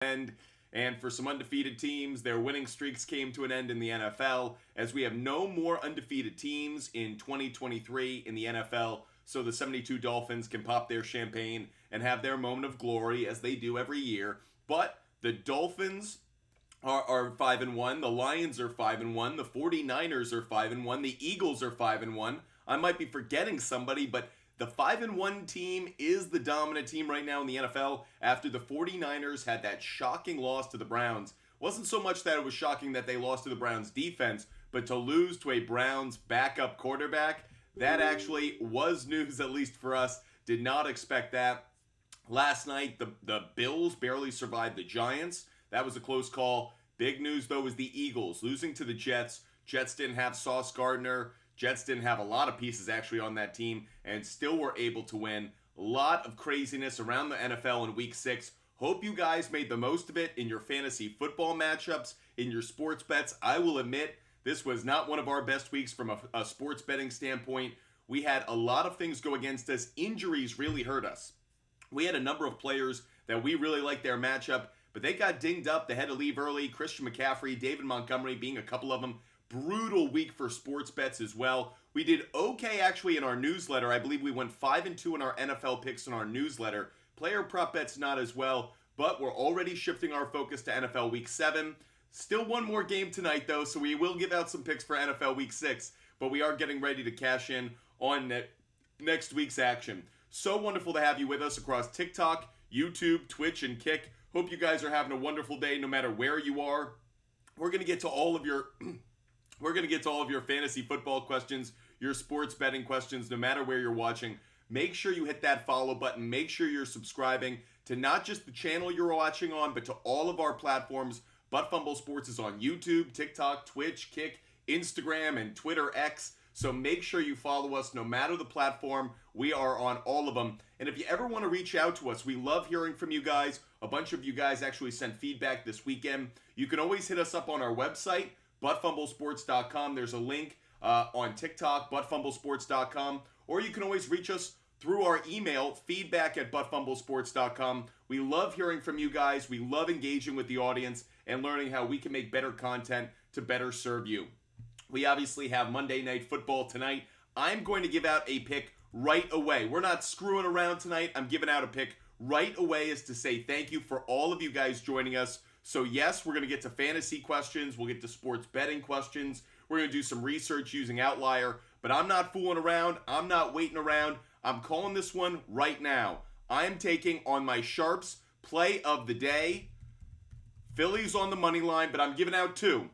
end. And for some undefeated teams, their winning streaks came to an end in the NFL, as we have no more undefeated teams in 2023 in the NFL. So the 72 Dolphins can pop their champagne and have their moment of glory, as they do every year. But the Dolphins are 5-1. The Lions are 5-1. The 49ers are 5-1. The Eagles are 5-1. I might be forgetting somebody, but the 5-1 team is the dominant team right now in the NFL after the 49ers had that shocking loss to the Browns. It wasn't so much that it was shocking that they lost to the Browns defense, but to lose to a Browns backup quarterback, that actually was news, at least for us. Did not expect that. Last night, the Bills barely survived the Giants. That was a close call. Big news, though, is the Eagles losing to the Jets. Jets didn't have Sauce Gardner. Jets didn't have a lot of pieces actually on that team and still were able to win. A lot of craziness around the NFL in Week 6. Hope you guys made the most of it in your fantasy football matchups, in your sports bets. I will admit, this was not one of our best weeks from a sports betting standpoint. We had a lot of things go against us. Injuries really hurt us. We had a number of players that we really liked their matchup, but they got dinged up. They had to leave early. Christian McCaffrey, David Montgomery being a couple of them. Brutal week for sports bets as well. We did okay actually in our newsletter. I believe we went 5-2 in our NFL picks in our newsletter. Player prop bets not as well, but we're already shifting our focus to NFL Week 7. Still one more game tonight though, so we will give out some picks for NFL Week 6, but we are getting ready to cash in on next week's action. So wonderful to have you with us across TikTok, YouTube, Twitch, and Kick. Hope you guys are having a wonderful day no matter where you are. We're going to get to all of your fantasy football questions, your sports betting questions, no matter where you're watching. Make sure you hit that follow button. Make sure you're subscribing to not just the channel you're watching on, but to all of our platforms. Butt Fumble Sports is on YouTube, TikTok, Twitch, Kick, Instagram, and Twitter X. So make sure you follow us no matter the platform. We are on all of them. And if you ever want to reach out to us, we love hearing from you guys. A bunch of you guys actually sent feedback this weekend. You can always hit us up on our website, buttfumblesports.com. There's a link on TikTok, buttfumblesports.com. Or you can always reach us through our email, feedback@buttfumblesports.com. We love hearing from you guys. We love engaging with the audience and learning how we can make better content to better serve you. We obviously have Monday Night Football tonight. I'm going to give out a pick right away. We're not screwing around tonight. I'm giving out a pick right away as to say thank you for all of you guys joining us. So yes, we're going to get to fantasy questions. We'll get to sports betting questions. We're going to do some research using Outlier. But I'm not fooling around. I'm not waiting around. I'm calling this one right now. I am taking on my Sharps play of the day. Phillies on the money line, but I'm giving out two.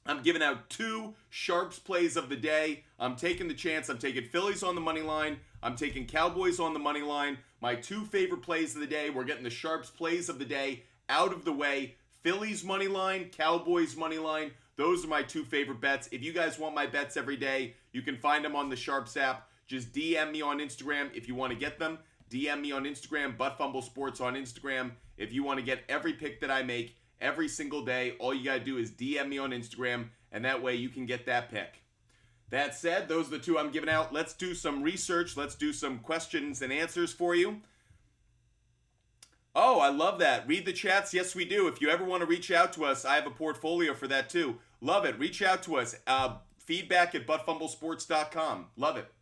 I'm giving out two Sharps plays of the day. I'm taking the chance. I'm taking Phillies on the money line. I'm taking Cowboys on the money line. My two favorite plays of the day. We're getting the Sharps plays of the day out of the way. Phillies money line, Cowboys money line. Those are my two favorite bets. If you guys want my bets every day, you can find them on the SHARPZ app. Just DM me on Instagram if you want to get them. DM me on Instagram, ButtFumbleSports on Instagram. If you want to get every pick that I make every single day, all you got to do is DM me on Instagram, and that way you can get that pick. That said, those are the two I'm giving out. Let's do some research. Let's do some questions and answers for you. Oh, I love that. Read the chats. Yes, we do. If you ever want to reach out to us, I have a portfolio for that too. Love it. Reach out to us. Feedback@buttfumblesports.com. Love it.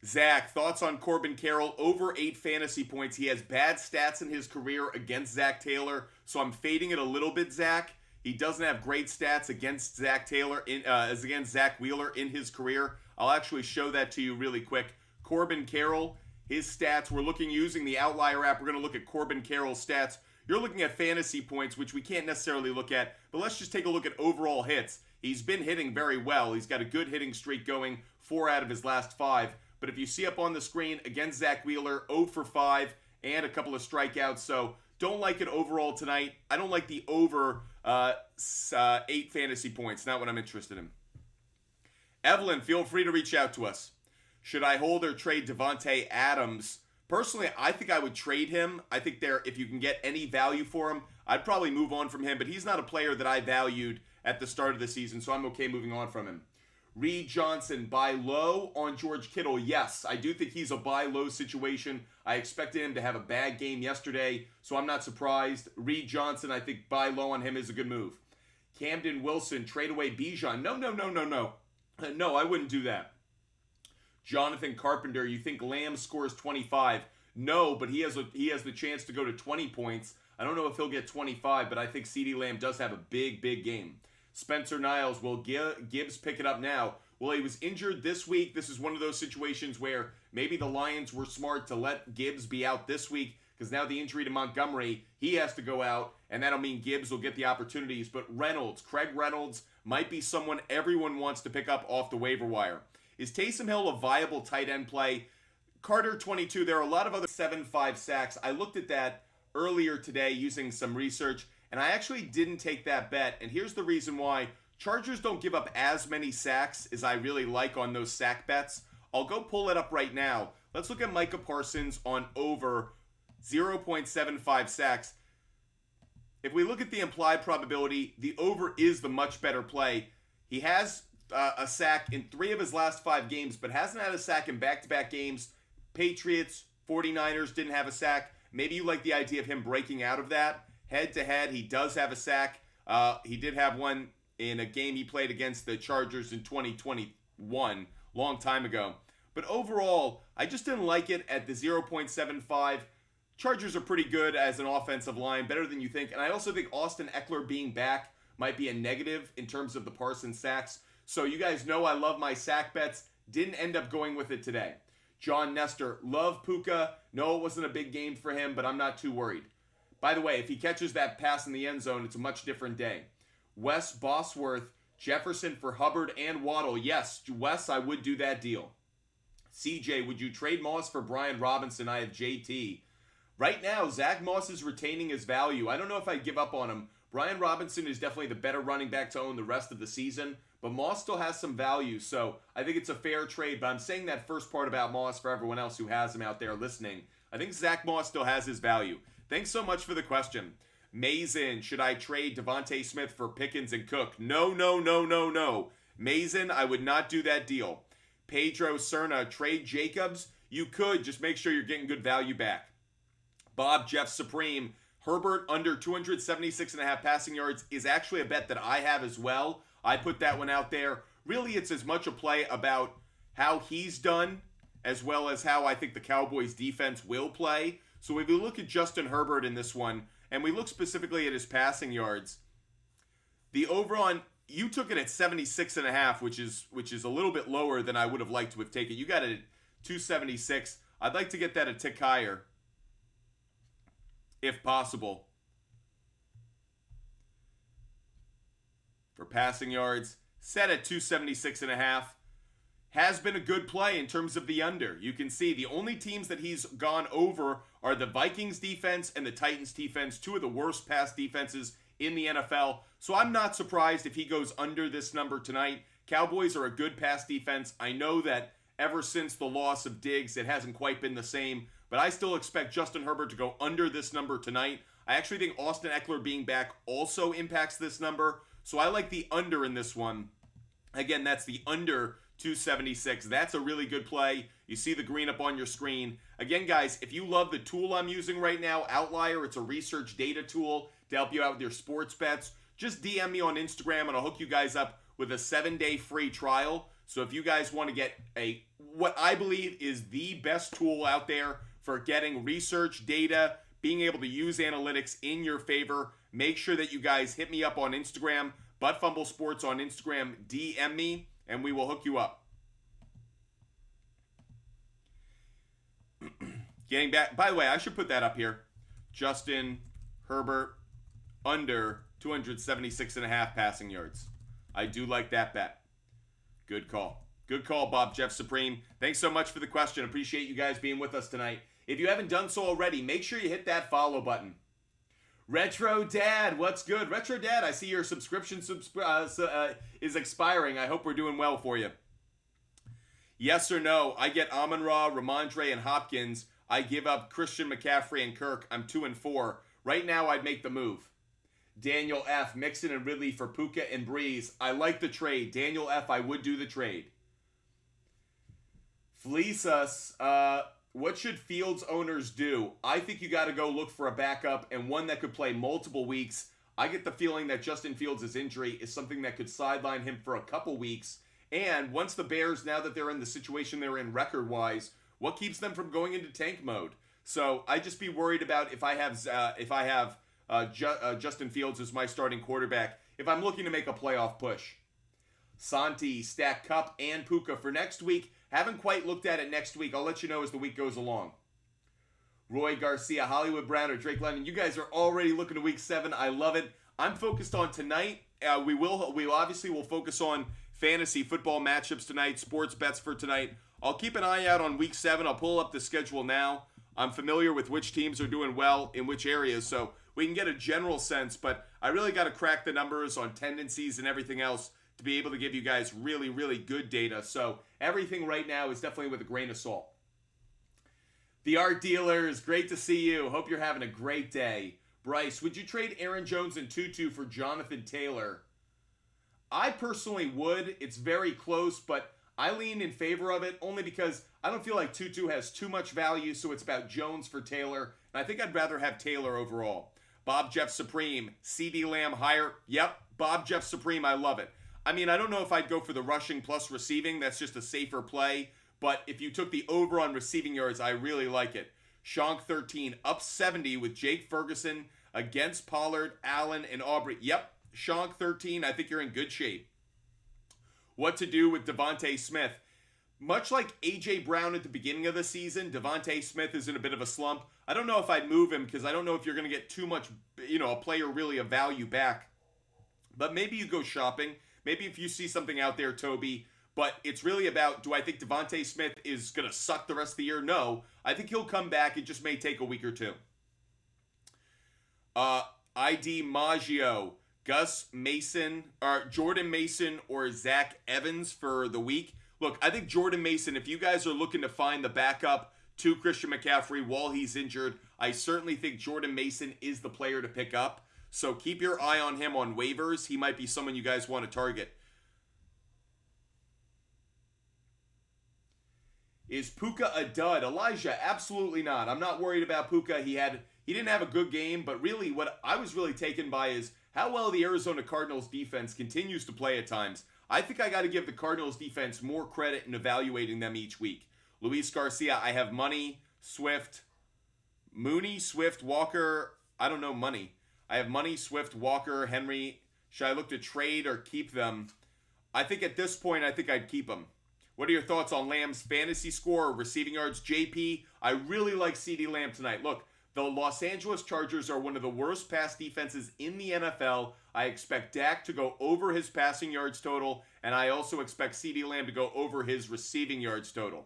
Zach, thoughts on Corbin Carroll? Over 8 fantasy points. He has bad stats in his career against Zach Taylor, so I'm fading it a little bit, Zach. He doesn't have great stats against Zach Taylor, as against Zach Wheeler in his career. I'll actually show that to you really quick. Corbin Carroll, his stats, we're looking using the Outlier app. We're going to look at Corbin Carroll's stats. You're looking at fantasy points, which we can't necessarily look at, but let's just take a look at overall hits. He's been hitting very well. He's got a good hitting streak going, 4 out of his last 5. But if you see up on the screen, against Zach Wheeler, 0 for 5 and a couple of strikeouts. So don't like it overall tonight. I don't like the over 8 fantasy points. Not what I'm interested in. Evelyn, feel free to reach out to us. Should I hold or trade Devontae Adams? Personally, I think I would trade him. I think if you can get any value for him, I'd probably move on from him. But he's not a player that I valued at the start of the season, so I'm okay moving on from him. Reed Johnson, buy low on George Kittle. Yes, I do think he's a buy low situation. I expected him to have a bad game yesterday, so I'm not surprised. Reed Johnson, I think buy low on him is a good move. Camden Wilson, trade away Bijan. No. No, I wouldn't do that. Jonathan Carpenter, you think Lamb scores 25? No, but he has the chance to go to 20 points. I don't know if he'll get 25, but I think CeeDee Lamb does have a big game. Spencer Niles, will Gibbs pick it up now? Well, he was injured this week. This is one of those situations where maybe the Lions were smart to let Gibbs be out this week, because now the injury to Montgomery, he has to go out, and that'll mean Gibbs will get the opportunities. But Craig Reynolds, might be someone everyone wants to pick up off the waiver wire. Is Taysom Hill a viable tight end play? Carter 22, there are a lot of other 7.5 sacks. I looked at that earlier today using some research, and I actually didn't take that bet, and here's the reason why. Chargers don't give up as many sacks as I really like on those sack bets. I'll go pull it up right now. Let's look at Micah Parsons on over 0.75 sacks. If we look at the implied probability, the over is the much better play. He has a sack in 3 of his last 5 games, but hasn't had a sack in back-to-back games. Patriots, 49ers didn't have a sack. Maybe you like the idea of him breaking out of that. Head-to-head, he does have a sack. He did have one in a game he played against the Chargers in 2021, long time ago. But overall, I just didn't like it at the 0.75. Chargers are pretty good as an offensive line, better than you think. And I also think Austin Eckler being back might be a negative in terms of the Parsons sacks. So you guys know I love my sack bets. Didn't end up going with it today. John Nestor, love Puka. No, it wasn't a big game for him, but I'm not too worried. By the way, if he catches that pass in the end zone, it's a much different day. Wes Bosworth, Jefferson for Hubbard and Waddle. Yes, Wes, I would do that deal. CJ, would you trade Moss for Brian Robinson? I have JT. Right now, Zach Moss is retaining his value. I don't know if I'd give up on him. Brian Robinson is definitely the better running back to own the rest of the season, but Moss still has some value, so I think it's a fair trade. But I'm saying that first part about Moss for everyone else who has him out there listening. I think Zach Moss still has his value. Thanks so much for the question. Mason, should I trade Devontae Smith for Pickens and Cook? No. Mason, I would not do that deal. Pedro Cerna, trade Jacobs? You could, just make sure you're getting good value back. Bob Jeff Supreme, Herbert under 276.5 passing yards is actually a bet that I have as well. I put that one out there. Really, it's as much a play about how he's done as well as how I think the Cowboys defense will play. So if you look at Justin Herbert in this one, and we look specifically at his passing yards, the over on, you took it at 76.5, which is a little bit lower than I would have liked to have taken. You got it at 276. I'd like to get that a tick higher, if possible. For passing yards, set at 276.5. Has been a good play in terms of the under. You can see the only teams that he's gone over are the Vikings defense and the Titans defense, 2 of the worst pass defenses in the NFL. So I'm not surprised if he goes under this number tonight. Cowboys are a good pass defense. I know that ever since the loss of Diggs, it hasn't quite been the same, but I still expect Justin Herbert to go under this number tonight. I actually think Austin Eckler being back also impacts this number, so I like the under in this one. Again, that's the under 276. That's a really good play. You see the green up on your screen. Again, guys, if you love the tool I'm using right now, Outlier, it's a research data tool to help you out with your sports bets. Just DM me on Instagram and I'll hook you guys up with a 7-day free trial. So if you guys want to get what I believe is the best tool out there for getting research data, being able to use analytics in your favor, make sure that you guys hit me up on Instagram, Butt Sports on Instagram, DM me, and we will hook you up. Getting back, by the way, I should put that up here. Justin Herbert under 276.5 passing yards. I do like that bet. Good call. Good call, Bob Jeff Supreme. Thanks so much for the question. Appreciate you guys being with us tonight. If you haven't done so already, make sure you hit that follow button. Retro Dad, what's good? Retro Dad, I see your subscription is expiring. I hope we're doing well for you. Yes or no, I get Amon-Ra, Ramondre, and Hopkins. I give up Christian McCaffrey and Kirk. I'm 2-4. Right now, I'd make the move. Daniel F. Mixon and Ridley for Puka and Breeze. I like the trade. Daniel F. I would do the trade. Fleece us. What should Fields owners do? I think you got to go look for a backup and one that could play multiple weeks. I get the feeling that Justin Fields' injury is something that could sideline him for a couple weeks. And once the Bears, now that they're in the situation they're in record-wise, what keeps them from going into tank mode? So I just be worried about if I have Justin Fields as my starting quarterback, if I'm looking to make a playoff push. Santi, Stack Cup, and Puka for next week. Haven't quite looked at it next week. I'll let you know as the week goes along. Roy Garcia, Hollywood Brown, or Drake London. You guys are already looking to week 7. I love it. I'm focused on tonight. We obviously will focus on fantasy football matchups tonight, sports bets for tonight. I'll keep an eye out on week 7. I'll pull up the schedule now. I'm familiar with which teams are doing well in which areas, so we can get a general sense, but I really got to crack the numbers on tendencies and everything else to be able to give you guys really, really good data. So everything right now is definitely with a grain of salt. The Art Dealers, great to see you. Hope you're having a great day. Bryce, would you trade Aaron Jones and Tutu for Jonathan Taylor? I personally would. It's very close, but I lean in favor of it only because I don't feel like Tutu has too much value, so it's about Jones for Taylor. And I think I'd rather have Taylor overall. Bob Jeff Supreme, CD Lamb higher. Yep, Bob Jeff Supreme, I love it. I mean, I don't know if I'd go for the rushing plus receiving. That's just a safer play. But if you took the over on receiving yards, I really like it. Shank 13, up 70 with Jake Ferguson against Pollard, Allen, and Aubrey. Yep, Shank 13, I think you're in good shape. What to do with Devontae Smith? Much like A.J. Brown at the beginning of the season, Devontae Smith is in a bit of a slump. I don't know if I'd move him because I don't know if you're going to get too much, a player really of value back. But maybe you go shopping. Maybe if you see something out there, Toby. But it's really about, do I think Devontae Smith is going to suck the rest of the year? No. I think he'll come back. It just may take a week or two. ID Maggio, Gus Mason, or Jordan Mason, or Zach Evans for the week. Look, I think Jordan Mason, if you guys are looking to find the backup to Christian McCaffrey while he's injured, I certainly think Jordan Mason is the player to pick up. So keep your eye on him on waivers. He might be someone you guys want to target. Is Puka a dud? Elijah, absolutely not. I'm not worried about Puka. He didn't have a good game, but really what I was really taken by is how well the Arizona Cardinals defense continues to play at times. I think I got to give the Cardinals defense more credit in evaluating them each week. Luis Garcia, I have Money, Swift, Mooney, Swift, Walker. I don't know Money. I have Money, Swift, Walker, Henry. Should I look to trade or keep them? I think at this point, I think I'd keep them. What are your thoughts on Lamb's fantasy score or receiving yards? JP, I really like CD Lamb tonight. Look, the Los Angeles Chargers are one of the worst pass defenses in the NFL. I expect Dak to go over his passing yards total, and I also expect CD Lamb to go over his receiving yards total.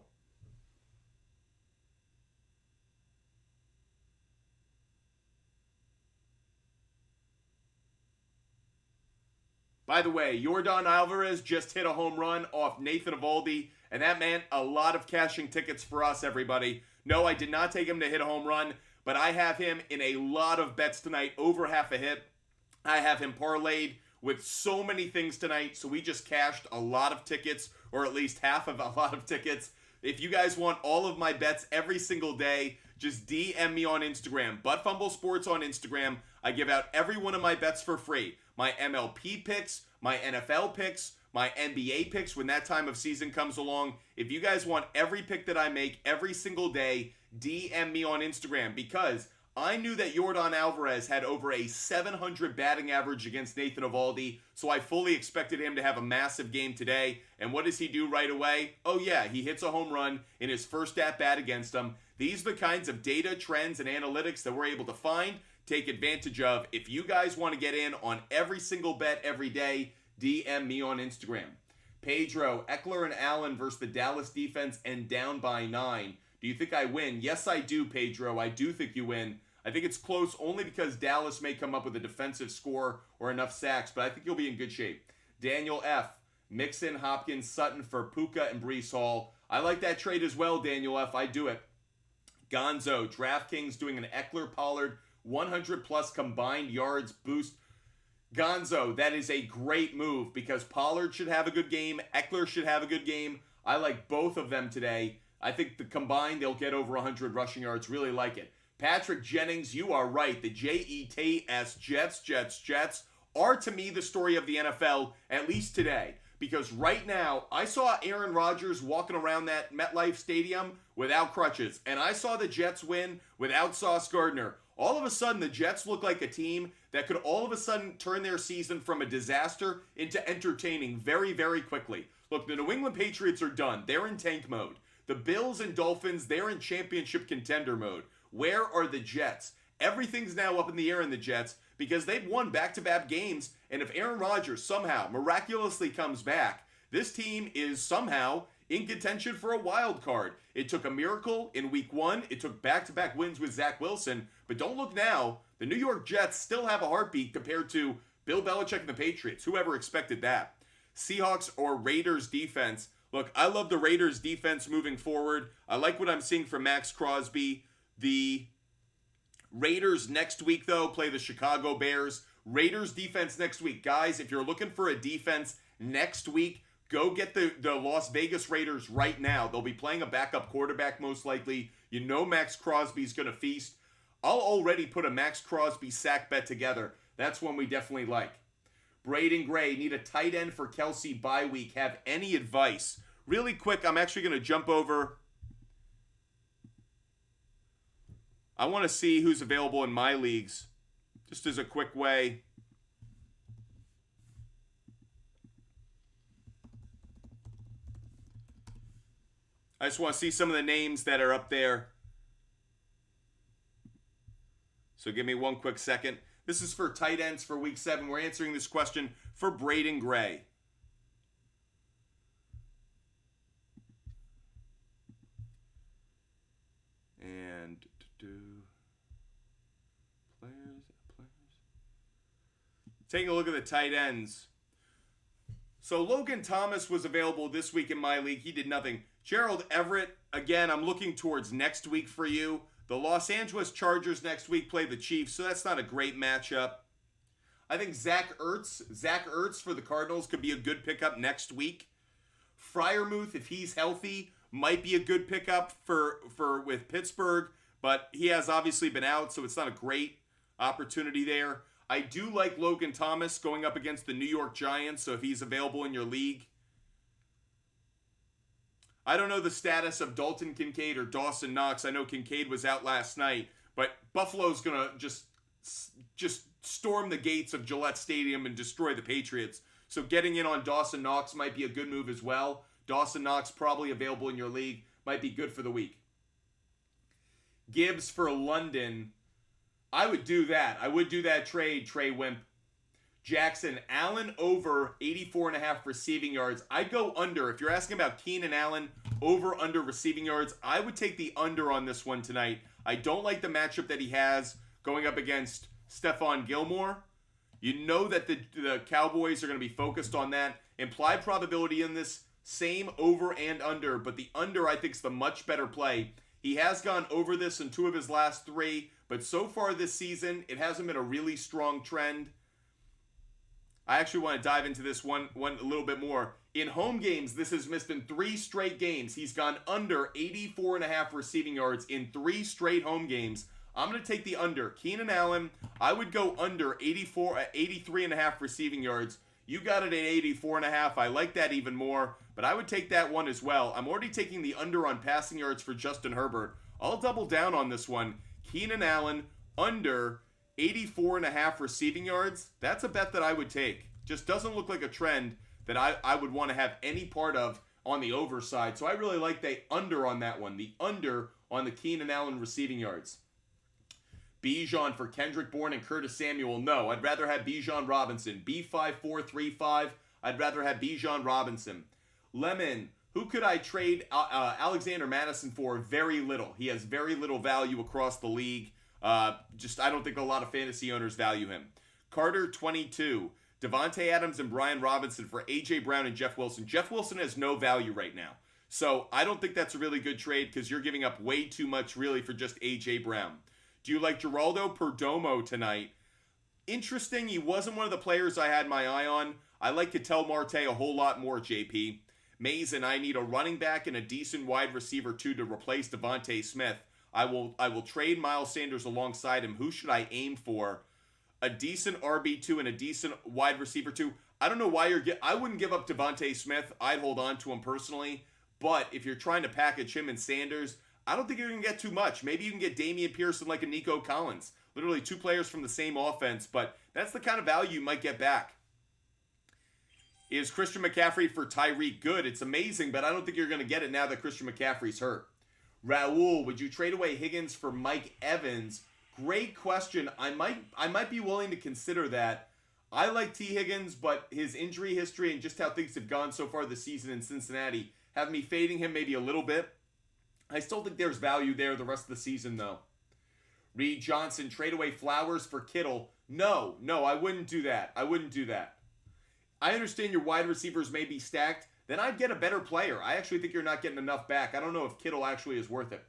By the way, Yordan Alvarez just hit a home run off Nathan Eovaldi, and that meant a lot of cashing tickets for us, everybody. No, I did not take him to hit a home run, but I have him in a lot of bets tonight, over half a hit. I have him parlayed with so many things tonight, so we just cashed a lot of tickets, or at least half of a lot of tickets. If you guys want all of my bets every single day, just DM me on Instagram, ButtFumble Sports on Instagram. I give out every one of my bets for free. My MLB picks, my NFL picks, my NBA picks when that time of season comes along. If you guys want every pick that I make every single day, DM me on Instagram, because I knew that Yordan Alvarez had over a 700 batting average against Nathan Eovaldi, so I fully expected him to have a massive game today. And what does he do right away? Oh yeah, he hits a home run in his first at-bat against him. These are the kinds of data, trends, and analytics that we're able to find, take advantage of. If you guys want to get in on every single bet every day, DM me on Instagram. Pedro, Eckler and Allen versus the Dallas defense and down by 9. Do you think I win? Yes, I do, Pedro. I do think you win. I think it's close only because Dallas may come up with a defensive score or enough sacks, but I think you'll be in good shape. Daniel F. Mixon, Hopkins, Sutton for Puka and Breece Hall. I like that trade as well, Daniel F. I do it. Gonzo, DraftKings doing an Eckler Pollard 100 plus combined yards boost Gonzo, that is a great move because Pollard should have a good game. Eckler should have a good game. I like both of them today. I think the combined, they'll get over 100 rushing yards. Really like it. Patrick Jennings, you are right. The Jets, Jets are to me the story of the NFL, at least today. Because right now, I saw Aaron Rodgers walking around that MetLife Stadium without crutches. And I saw the Jets win without Sauce Gardner. All of a sudden, the Jets look like a team that could all of a sudden turn their season from a disaster into entertaining very, very quickly. Look, the New England Patriots are done. They're in tank mode. The Bills and Dolphins, they're in championship contender mode. Where are the Jets? Everything's now up in the air in the Jets because they've won back-to-back games. And if Aaron Rodgers somehow miraculously comes back, this team is somehow in contention for a wild card. It took a miracle in week 1. It took back-to-back wins with Zach Wilson. But don't look now. The New York Jets still have a heartbeat compared to Bill Belichick and the Patriots. Whoever expected that? Seahawks or Raiders defense. Look, I love the Raiders defense moving forward. I like what I'm seeing from Max Crosby. The Raiders next week, though, play the Chicago Bears. Raiders defense next week. Guys, if you're looking for a defense next week, go get the Las Vegas Raiders right now. They'll be playing a backup quarterback most likely. You know Max Crosby's going to feast. I'll already put a Max Crosby sack bet together. That's one we definitely like. Braden Gray, need a tight end for Kelsey bye week. Have any advice? Really quick, I'm actually going to jump over. I want to see who's available in my leagues. Just as a quick way. I just want to see some of the names that are up there. So give me one quick second. This is for tight ends for week 7. We're answering this question for Braden Gray. And players. Taking a look at the tight ends. So Logan Thomas was available this week in my league. He did nothing. Gerald Everett, again, I'm looking towards next week for you. The Los Angeles Chargers next week play the Chiefs, so that's not a great matchup. I think Zach Ertz for the Cardinals could be a good pickup next week. Freiermuth, if he's healthy, might be a good pickup for with Pittsburgh, but he has obviously been out, so it's not a great opportunity there. I do like Logan Thomas going up against the New York Giants, so if he's available in your league. I don't know the status of Dalton Kincaid or Dawson Knox. I know Kincaid was out last night, but Buffalo's going to just storm the gates of Gillette Stadium and destroy the Patriots. So getting in on Dawson Knox might be a good move as well. Dawson Knox probably available in your league. Might be good for the week. Gibbs for London. I would do that. I would do that trade, Trey Wimp. Jackson, Allen over 84.5 receiving yards. I'd go under. If you're asking about Keenan Allen, over, under receiving yards, I would take the under on this one tonight. I don't like the matchup that he has going up against Stephon Gilmore. You know that the Cowboys are going to be focused on that. Implied probability in this, same over and under, but the under I think is the much better play. He has gone over this in 2 of his last 3, but so far this season, it hasn't been a really strong trend. I actually want to dive into this one a little bit more. In home games, this has missed in 3 straight games. He's gone under 84.5 receiving yards in 3 straight home games. I'm going to take the under. Keenan Allen, I would go under 83.5 receiving yards. You got it at 84.5. I like that even more, but I would take that one as well. I'm already taking the under on passing yards for Justin Herbert. I'll double down on this one. Keenan Allen, under 84.5 receiving yards. That's a bet that I would take. Just doesn't look like a trend that I would want to have any part of on the over side. So I really like the under on that one. The under on the Keenan Allen receiving yards. Bijan for Kendrick Bourne and Curtis Samuel. No, I'd rather have Bijan Robinson. B5435. I'd rather have Bijan Robinson. Lemon, who could I trade Alexander Madison for? Very little. He has very little value across the league. I don't think a lot of fantasy owners value him. Carter 22. Devontae Adams and Brian Robinson for A.J. Brown and Jeff Wilson. Jeff Wilson has no value right now. So I don't think that's a really good trade because you're giving up way too much really for just A.J. Brown. Do you like Geraldo Perdomo tonight? Interesting. He wasn't one of the players I had my eye on. I like Ketel Marte a whole lot more, JP. Mason, I need a running back and a decent wide receiver too to replace Devontae Smith. I will trade Miles Sanders alongside him. Who should I aim for? A decent RB2 and a decent wide receiver 2. I don't know why I wouldn't give up Devontae Smith. I'd hold on to him personally. But if you're trying to package him and Sanders, I don't think you're going to get too much. Maybe you can get Damian Pierce and like a Nico Collins. Literally two players from the same offense, but that's the kind of value you might get back. Is Christian McCaffrey for Tyreek good? It's amazing, but I don't think you're going to get it now that Christian McCaffrey's hurt. Raul, would you trade away Higgins for Mike Evans? Great question. I might be willing to consider that. I like T. Higgins, but his injury history and just how things have gone so far this season in Cincinnati have me fading him maybe a little bit. I still think there's value there the rest of the season, though. Reed Johnson, trade away Flowers for Kittle. No, I wouldn't do that. I understand your wide receivers may be stacked. Then I'd get a better player. I actually think you're not getting enough back. I don't know if Kittle actually is worth it.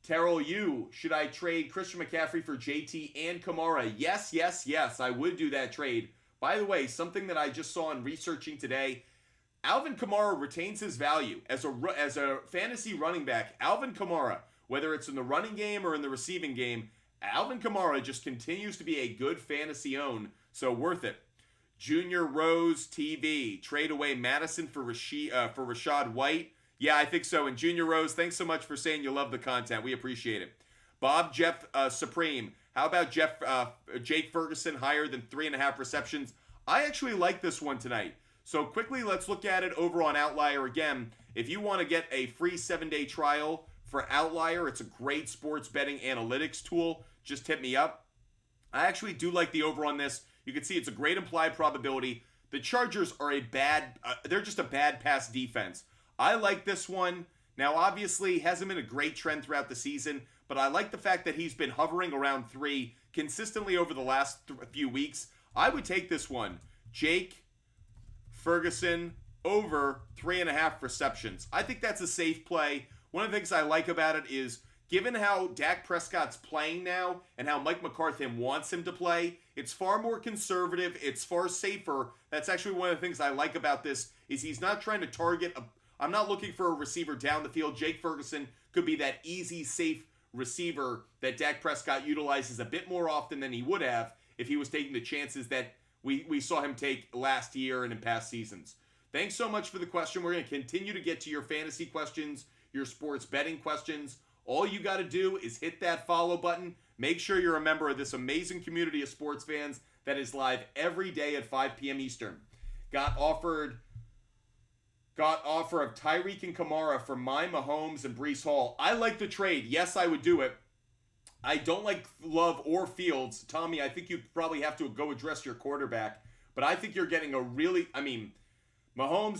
Terrell Yu, should I trade Christian McCaffrey for JT and Kamara? Yes. I would do that trade. By the way, something that I just saw in researching today, Alvin Kamara retains his value as a fantasy running back. Alvin Kamara, whether it's in the running game or in the receiving game, Alvin Kamara just continues to be a good fantasy own, so worth it. Junior Rose TV, trade away Madison for Rashad White. Yeah, I think so. And Junior Rose, thanks so much for saying you love the content. We appreciate it. Bob Jeff Supreme, how about Jake Ferguson higher than 3.5 receptions? I actually like this one tonight. So quickly, let's look at it over on Outlier again. If you want to get a free 7-day trial for Outlier, it's a great sports betting analytics tool. Just hit me up. I actually do like the over on this. You can see it's a great implied probability. The Chargers are they're just a bad pass defense. I like this one. Now, obviously, hasn't been a great trend throughout the season, but I like the fact that he's been hovering around 3 consistently over the last few weeks. I would take this one. Jake Ferguson over 3.5 receptions. I think that's a safe play. One of the things I like about it is, given how Dak Prescott's playing now and how Mike McCarthy wants him to play, it's far more conservative. It's far safer. That's actually one of the things I like about this is he's not trying to target I'm not looking for a receiver down the field. Jake Ferguson could be that easy, safe receiver that Dak Prescott utilizes a bit more often than he would have if he was taking the chances that we saw him take last year and in past seasons. Thanks so much for the question. We're going to continue to get to your fantasy questions, your sports betting questions. All you got to do is hit that follow button. Make sure you're a member of this amazing community of sports fans that is live every day at 5 p.m. Eastern. Got offer of Tyreek and Kamara for my Mahomes and Breece Hall. I like the trade. Yes, I would do it. I don't like Love or Fields. Tommy, I think you probably have to go address your quarterback. But I think you're getting Mahomes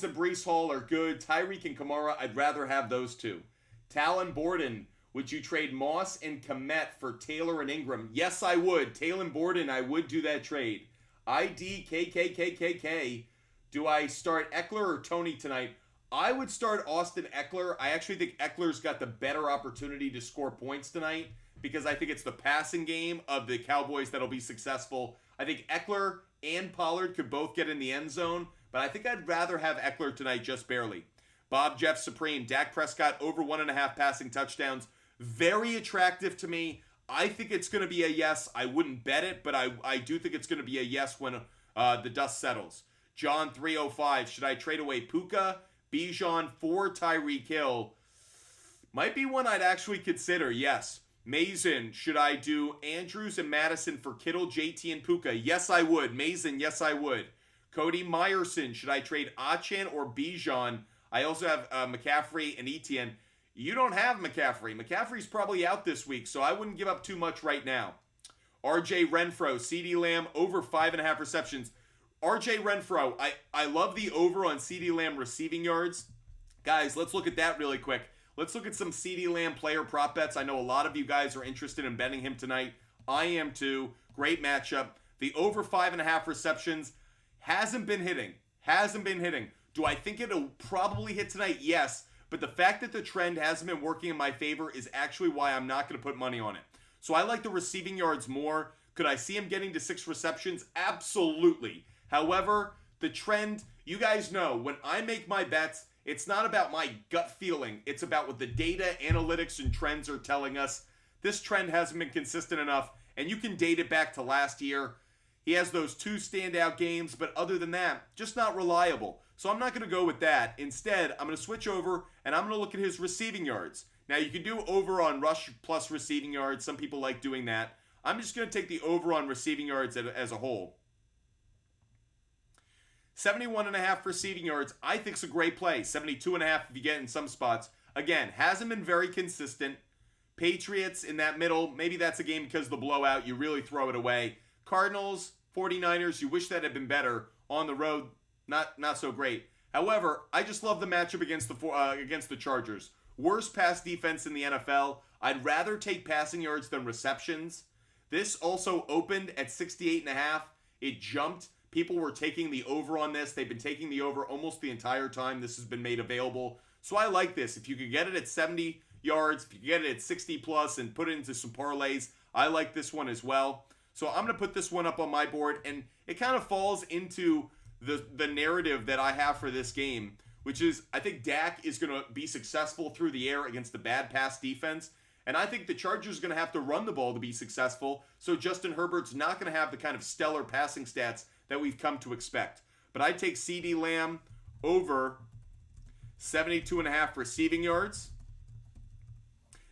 and Breece Hall are good. Tyreek and Kamara, I'd rather have those two. Talon Borden, would you trade Moss and Kmet for Taylor and Ingram? Yes, I would. Talon Borden, I would do that trade. IDKKKKK. Do I start Eckler or Tony tonight? I would start Austin Eckler. I actually think Eckler's got the better opportunity to score points tonight because I think it's the passing game of the Cowboys that'll be successful. I think Eckler and Pollard could both get in the end zone, but I think I'd rather have Eckler tonight just barely. Bob Jeff Supreme, Dak Prescott over 1.5 passing touchdowns. Very attractive to me. I think it's going to be a yes. I wouldn't bet it, but I do think it's going to be a yes when the dust settles. John 305, should I trade away Puka, Bijan for Tyreek Hill? Might be one I'd actually consider, yes. Mason, should I do Andrews and Madison for Kittle, JT, and Puka? Yes, I would. Mason, yes, I would. Cody Meyerson, should I trade Achane or Bijan? I also have McCaffrey and Etienne. You don't have McCaffrey. McCaffrey's probably out this week, so I wouldn't give up too much right now. RJ Renfro, CeeDee Lamb, over 5.5 receptions. RJ Renfro, I love the over on CeeDee Lamb receiving yards. Guys, let's look at that really quick. Let's look at some CeeDee Lamb player prop bets. I know a lot of you guys are interested in betting him tonight. I am too. Great matchup. The over 5.5 receptions hasn't been hitting. Do I think it'll probably hit tonight? Yes. But the fact that the trend hasn't been working in my favor is actually why I'm not going to put money on it. So I like the receiving yards more Could I see him getting to 6 receptions? Absolutely. However, the trend, you guys know, when I make my bets, it's not about my gut feeling. It's about what the data, analytics, and trends are telling us. This trend hasn't been consistent enough, and you can date it back to last year. He has those 2 standout games, but other than that, just not reliable. So I'm not going to go with that. Instead, I'm going to switch over, and I'm going to look at his receiving yards. Now, you can do over on rush plus receiving yards. Some people like doing that. I'm just going to take the over on receiving yards as a whole. 71.5 receiving yards, I think is a great play. 72.5 if you get in some spots. Again, hasn't been very consistent. Patriots in that middle, maybe that's a game because of the blowout. You really throw it away. Cardinals, 49ers, you wish that had been better. On the road, not so great. However, I just love the matchup against the Chargers. Worst pass defense in the NFL. I'd rather take passing yards than receptions. This also opened at 68.5. It jumped. People were taking the over on this. They've been taking the over almost the entire time this has been made available. So I like this. If you could get it at 70 yards, if you could get it at 60 plus and put it into some parlays, I like this one as well. So I'm going to put this one up on my board, and it kind of falls into the narrative that I have for this game, which is I think Dak is going to be successful through the air against the bad pass defense, and I think the Chargers are going to have to run the ball to be successful, so Justin Herbert's not going to have the kind of stellar passing stats that we've come to expect. But I take CeeDee Lamb over 72.5 receiving yards.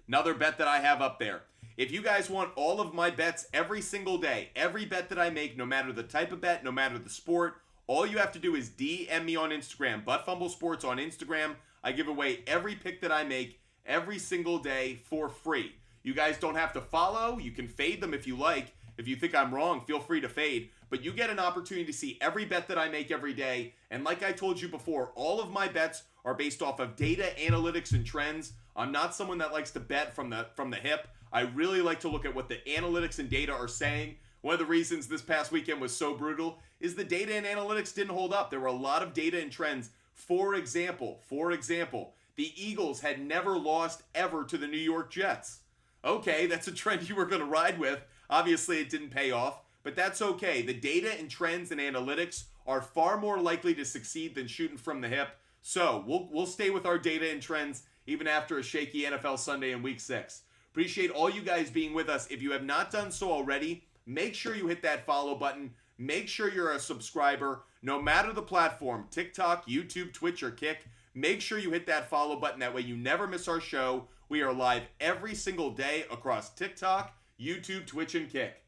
Another bet that I have up there. If you guys want all of my bets every single day, every bet that I make, no matter the type of bet, no matter the sport, all you have to do is DM me on Instagram, ButtFumbleSports on Instagram. I give away every pick that I make every single day for free. You guys don't have to follow. You can fade them if you like. If you think I'm wrong, feel free to fade. But you get an opportunity to see every bet that I make every day. And like I told you before, all of my bets are based off of data, analytics, and trends. I'm not someone that likes to bet from the hip. I really like to look at what the analytics and data are saying. One of the reasons this past weekend was so brutal is the data and analytics didn't hold up. There were a lot of data and trends. For example, the Eagles had never lost ever to the New York Jets. Okay, that's a trend you were going to ride with. Obviously, it didn't pay off, but that's okay. The data and trends and analytics are far more likely to succeed than shooting from the hip. So we'll stay with our data and trends even after a shaky NFL Sunday in Week 6. Appreciate all you guys being with us. If you have not done so already, make sure you hit that follow button. Make sure you're a subscriber, no matter the platform, TikTok, YouTube, Twitch, or Kick. Make sure you hit that follow button. That way you never miss our show. We are live every single day across TikTok, YouTube, Twitch, and Kick.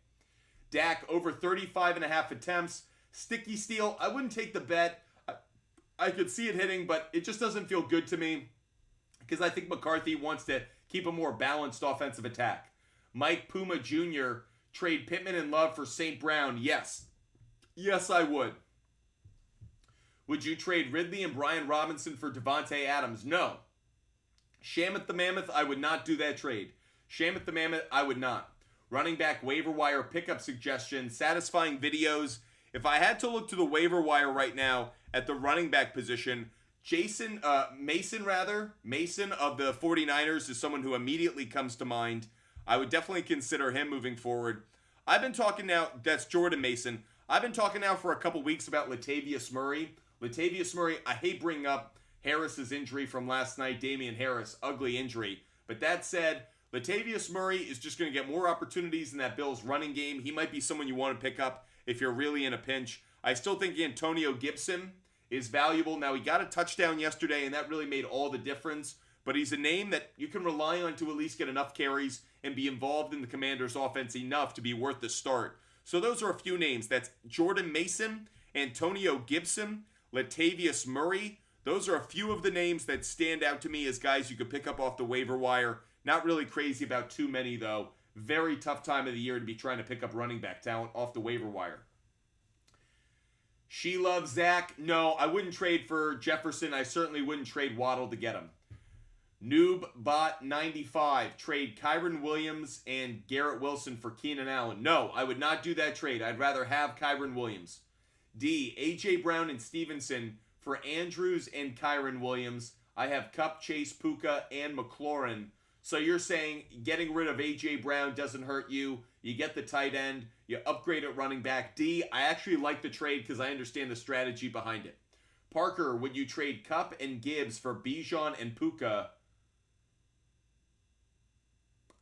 Dak over 35.5 attempts. Sticky steal, I wouldn't take the bet. I could see it hitting, but it just doesn't feel good to me because I think McCarthy wants to keep a more balanced offensive attack. Mike Puma Jr., trade Pittman and Love for St. Brown. Yes. Yes, I would. Would you trade Ridley and Brian Robinson for Devontae Adams? No. Shamuth the Mammoth, I would not do that trade. Shamuth the Mammoth, I would not. Running back waiver wire pickup suggestion, satisfying videos. If I had to look to the waiver wire right now at the running back position, Mason of the 49ers is someone who immediately comes to mind. I would definitely consider him moving forward. I've been talking now, that's Jordan Mason. I've been talking now for a couple weeks about Latavius Murray. Latavius Murray, I hate bringing up Harris's injury from last night, Damian Harris, ugly injury. But that said, Latavius Murray is just going to get more opportunities in that Bills running game. He might be someone you want to pick up if you're really in a pinch. I still think Antonio Gibson is valuable. Now, he got a touchdown yesterday, and that really made all the difference. But he's a name that you can rely on to at least get enough carries and be involved in the Commanders' offense enough to be worth the start. So those are a few names. That's Jordan Mason, Antonio Gibson, Latavius Murray. Those are a few of the names that stand out to me as guys you could pick up off the waiver wire. Not really crazy about too many, though. Very tough time of the year to be trying to pick up running back talent off the waiver wire. She loves Zach. No, I wouldn't trade for Jefferson. I certainly wouldn't trade Waddle to get him. NoobBot95, trade Kyren Williams and Garrett Wilson for Keenan Allen. No, I would not do that trade. I'd rather have Kyren Williams. D, A.J. Brown and Stevenson for Andrews and Kyren Williams. I have Kupp, Chase, Puka, and McLaurin. So you're saying getting rid of A.J. Brown doesn't hurt you. You get the tight end. You upgrade at running back. D, I actually like the trade because I understand the strategy behind it. Parker, would you trade Kupp and Gibbs for Bijan and Puka?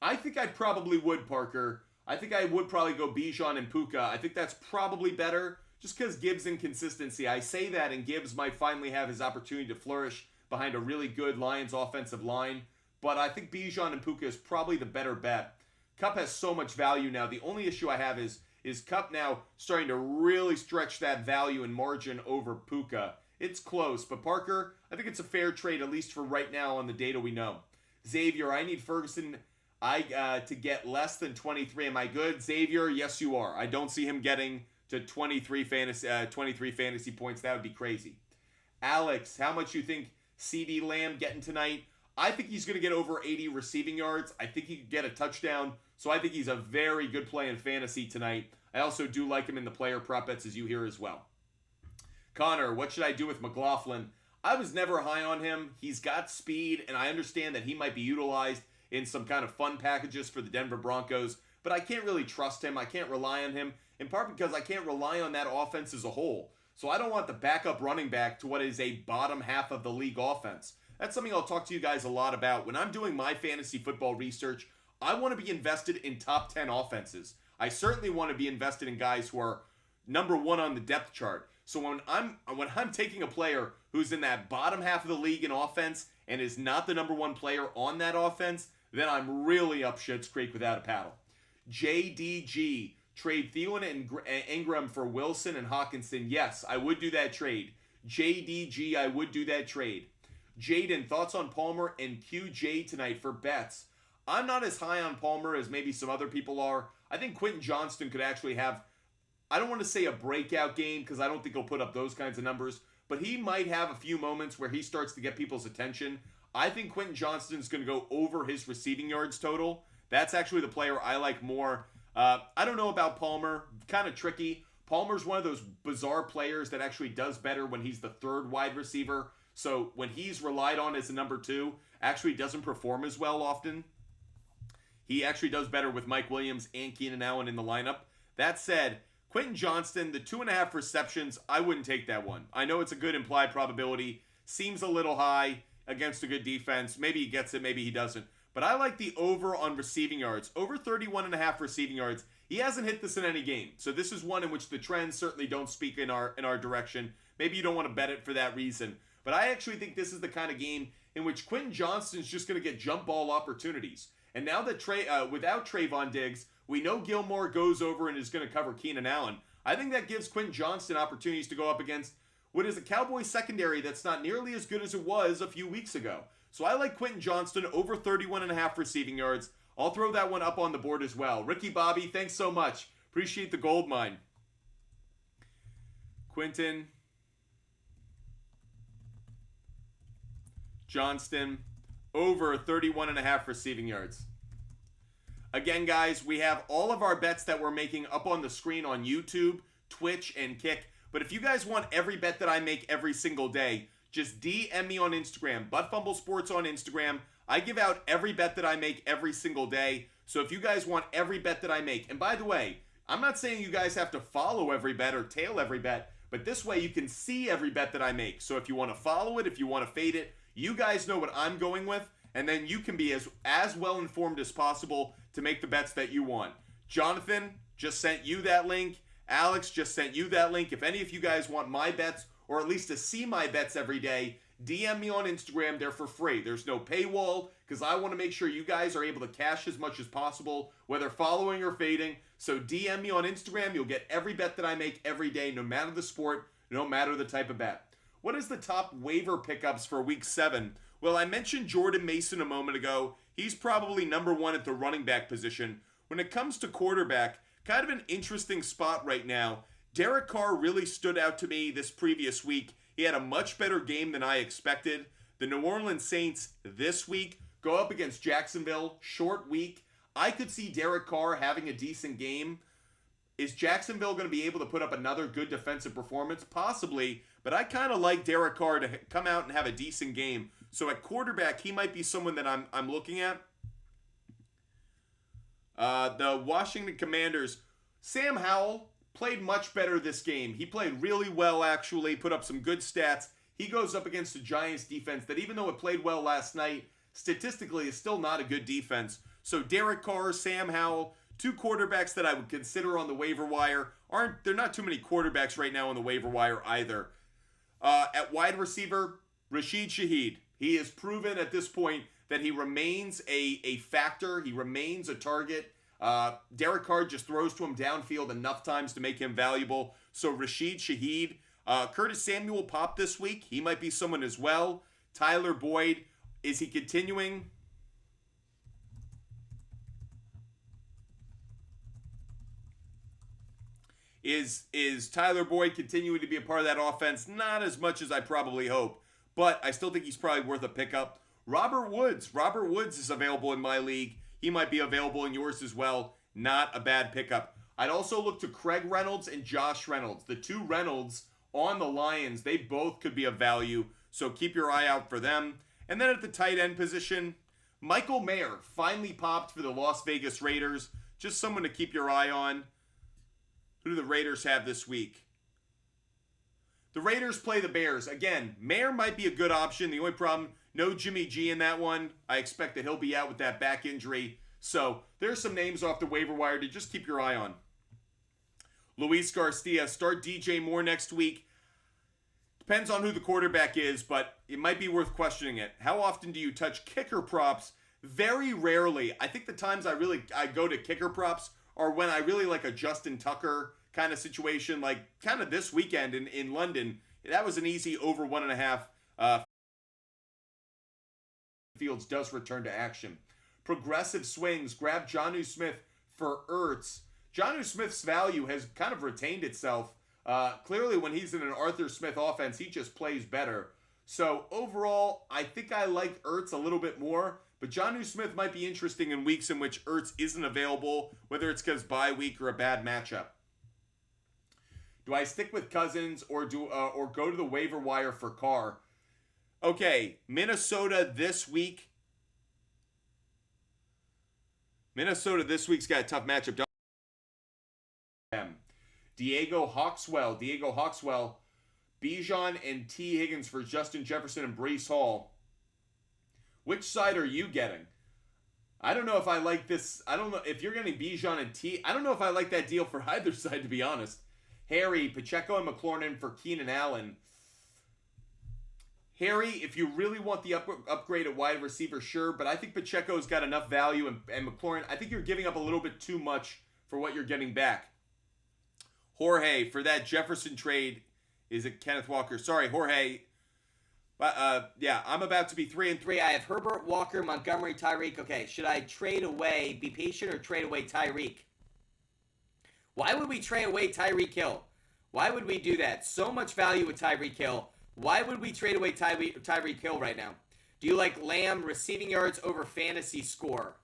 I think I probably would, Parker. I think I would probably go Bijan and Puka. I think that's probably better just because Gibbs' inconsistency. I say that, and Gibbs might finally have his opportunity to flourish behind a really good Lions offensive line. But I think Bijan and Puka is probably the better bet. Kupp has so much value now. The only issue I have is Kupp now starting to really stretch that value and margin over Puka. It's close, but Parker, I think it's a fair trade, at least for right now on the data we know. Xavier, I need Ferguson to get less than 23. Am I good? Xavier, yes you are. I don't see him getting to 23 fantasy points. That would be crazy. Alex, how much you think CeeDee Lamb getting tonight? I think he's going to get over 80 receiving yards. I think he could get a touchdown. So I think he's a very good play in fantasy tonight. I also do like him in the player prop bets, as you hear as well. Connor, what should I do with McLaughlin? I was never high on him. He's got speed, and I understand that he might be utilized in some kind of fun packages for the Denver Broncos, but I can't really trust him. I can't rely on him, in part because I can't rely on that offense as a whole. So I don't want the backup running back to what is a bottom half of the league offense. That's something I'll talk to you guys a lot about. When I'm doing my fantasy football research, I want to be invested in top 10 offenses. I certainly want to be invested in guys who are number one on the depth chart. So when I'm taking a player who's in that bottom half of the league in offense and is not the number one player on that offense, then I'm really up Schitt's Creek without a paddle. JDG, trade Thielen and Ingram for Wilson and Hawkinson. Yes, I would do that trade. JDG, I would do that trade. Jaden, thoughts on Palmer and QJ tonight for bets? I'm not as high on Palmer as maybe some other people are. I think Quentin Johnston could actually have, I don't want to say a breakout game because I don't think he'll put up those kinds of numbers, but he might have a few moments where he starts to get people's attention. I think Quentin Johnston's going to go over his receiving yards total. That's actually the player I like more. I don't know about Palmer. Kind of tricky. Palmer's one of those bizarre players that actually does better when he's the third wide receiver. So when he's relied on as a number two, actually doesn't perform as well often. He actually does better with Mike Williams and Keenan Allen in the lineup. That said, Quentin Johnston, the 2.5 receptions, I wouldn't take that one. I know it's a good implied probability. Seems a little high against a good defense. Maybe he gets it, maybe he doesn't. But I like the over on receiving yards. Over 31.5 receiving yards. He hasn't hit this in any game. So this is one in which the trends certainly don't speak in our direction. Maybe you don't want to bet it for that reason. But I actually think this is the kind of game in which Quentin Johnston's just going to get jump ball opportunities. And now that without Trayvon Diggs, we know Gilmore goes over and is going to cover Keenan Allen. I think that gives Quentin Johnston opportunities to go up against what is a Cowboys secondary that's not nearly as good as it was a few weeks ago. So I like Quentin Johnston over 31.5 receiving yards. I'll throw that one up on the board as well. Ricky Bobby, thanks so much. Appreciate the gold mine. Quentin Johnston over 31.5 receiving yards. Again, guys, we have all of our bets that we're making up on the screen on YouTube, Twitch, and Kick. But if you guys want every bet that I make every single day, just DM me on Instagram, Buttfumble Sports on Instagram. I give out every bet that I make every single day. So if you guys want every bet that I make, and by the way, I'm not saying you guys have to follow every bet or tail every bet, but this way you can see every bet that I make. So if you want to follow it, if you want to fade it, you guys know what I'm going with, and then you can be as well informed as possible to make the bets that you want. Jonathan just sent you that link. Alex just sent you that link. If any of you guys want my bets, or at least to see my bets every day, DM me on Instagram. They're for free. There's no paywall because I want to make sure you guys are able to cash as much as possible, whether following or fading. So DM me on Instagram. You'll get every bet that I make every day, no matter the sport, no matter the type of bet. What is the top waiver pickups for Week 7? Well, I mentioned Jordan Mason a moment ago. He's probably number one at the running back position. When it comes to quarterback, kind of an interesting spot right now. Derek Carr really stood out to me this previous week. He had a much better game than I expected. The New Orleans Saints this week go up against Jacksonville, short week. I could see Derek Carr having a decent game. Is Jacksonville going to be able to put up another good defensive performance? Possibly, but I kind of like Derek Carr to come out and have a decent game. So at quarterback, he might be someone that I'm looking at. The Washington Commanders, Sam Howell played much better this game. He played really well, actually, put up some good stats. He goes up against the Giants defense that, even though it played well last night, statistically is still not a good defense. So Derek Carr, Sam Howell, two quarterbacks that I would consider on the waiver wire. There are not too many quarterbacks right now on the waiver wire either. At wide receiver, Rashid Shaheed. He has proven at this point that he remains a factor. He remains a target. Derek Carr just throws to him downfield enough times to make him valuable. So Rashid Shaheed. Curtis Samuel popped this week. He might be someone as well. Tyler Boyd. Is he continuing? Is Tyler Boyd continuing to be a part of that offense? Not as much as I probably hope, but I still think he's probably worth a pickup. Robert Woods. Robert Woods is available in my league. He might be available in yours as well. Not a bad pickup. I'd also look to Craig Reynolds and Josh Reynolds. The two Reynolds on the Lions, they both could be of value, so keep your eye out for them. And then at the tight end position, Michael Mayer finally popped for the Las Vegas Raiders. Just someone to keep your eye on. Who do the Raiders have this week? The Raiders play the Bears. Again, Mayer might be a good option. The only problem, no Jimmy G in that one. I expect that he'll be out with that back injury. So there's some names off the waiver wire to just keep your eye on. Luis Garcia, start DJ Moore next week. Depends on who the quarterback is, but it might be worth questioning it. How often do you touch kicker props? Very rarely. I think the times I go to kicker props are when I really like a Justin Tucker kind of situation, like kind of this weekend in London. That was an easy over 1.5. Fields does return to action. Progressive swings. Grab Jonnu Smith for Ertz. Jonnu Smith's value has kind of retained itself. Clearly, when he's in an Arthur Smith offense, he just plays better. So overall, I think I like Ertz a little bit more. But Jonnu Smith might be interesting in weeks in which Ertz isn't available, whether it's because bye week or a bad matchup. Do I stick with Cousins or go to the waiver wire for Carr? Okay, Minnesota this week. Minnesota this week's got a tough matchup. Diego Hawkswell, Bijan and T. Higgins for Justin Jefferson and Breece Hall. Which side are you getting? I don't know if I like this. I don't know if you're getting Bijan and T. I don't know if I like that deal for either side, to be honest. Harry, Pacheco, and McLaurin for Keenan Allen. Harry, if you really want the upgrade at wide receiver, sure, but I think Pacheco's got enough value, and McLaurin, I think you're giving up a little bit too much for what you're getting back. Jorge, for that Jefferson trade, is it Kenneth Walker? Sorry, Jorge. Yeah, I'm about to be 3-3. I have Herbert, Walker, Montgomery, Tyreek. Okay, should I trade away, be patient, or trade away Tyreek? Why would we trade away Tyreek Hill? Why would we do that? So much value with Tyreek Hill. Why would we trade away Tyreek Hill right now? Do you like Lamb receiving yards over fantasy score?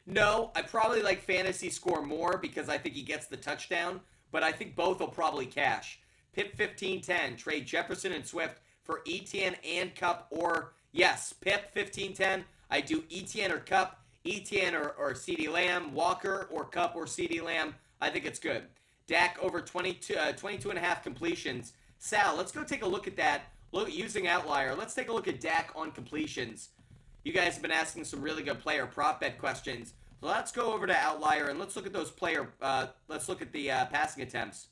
No, I probably like fantasy score more because I think he gets the touchdown, but I think both will probably cash. Pip 15-10, trade Jefferson and Swift for ETN and Cup, or yes, Pip 15-10, I do ETN or Cup, ETN or CeeDee Lamb, Walker or Cup or CeeDee Lamb. I think it's good. Dak over 22.5 completions. Sal, let's go take a look at that. Using Outlier, let's take a look at Dak on completions. You guys have been asking some really good player prop bet questions. So let's go over to Outlier and let's look at those let's look at the passing attempts.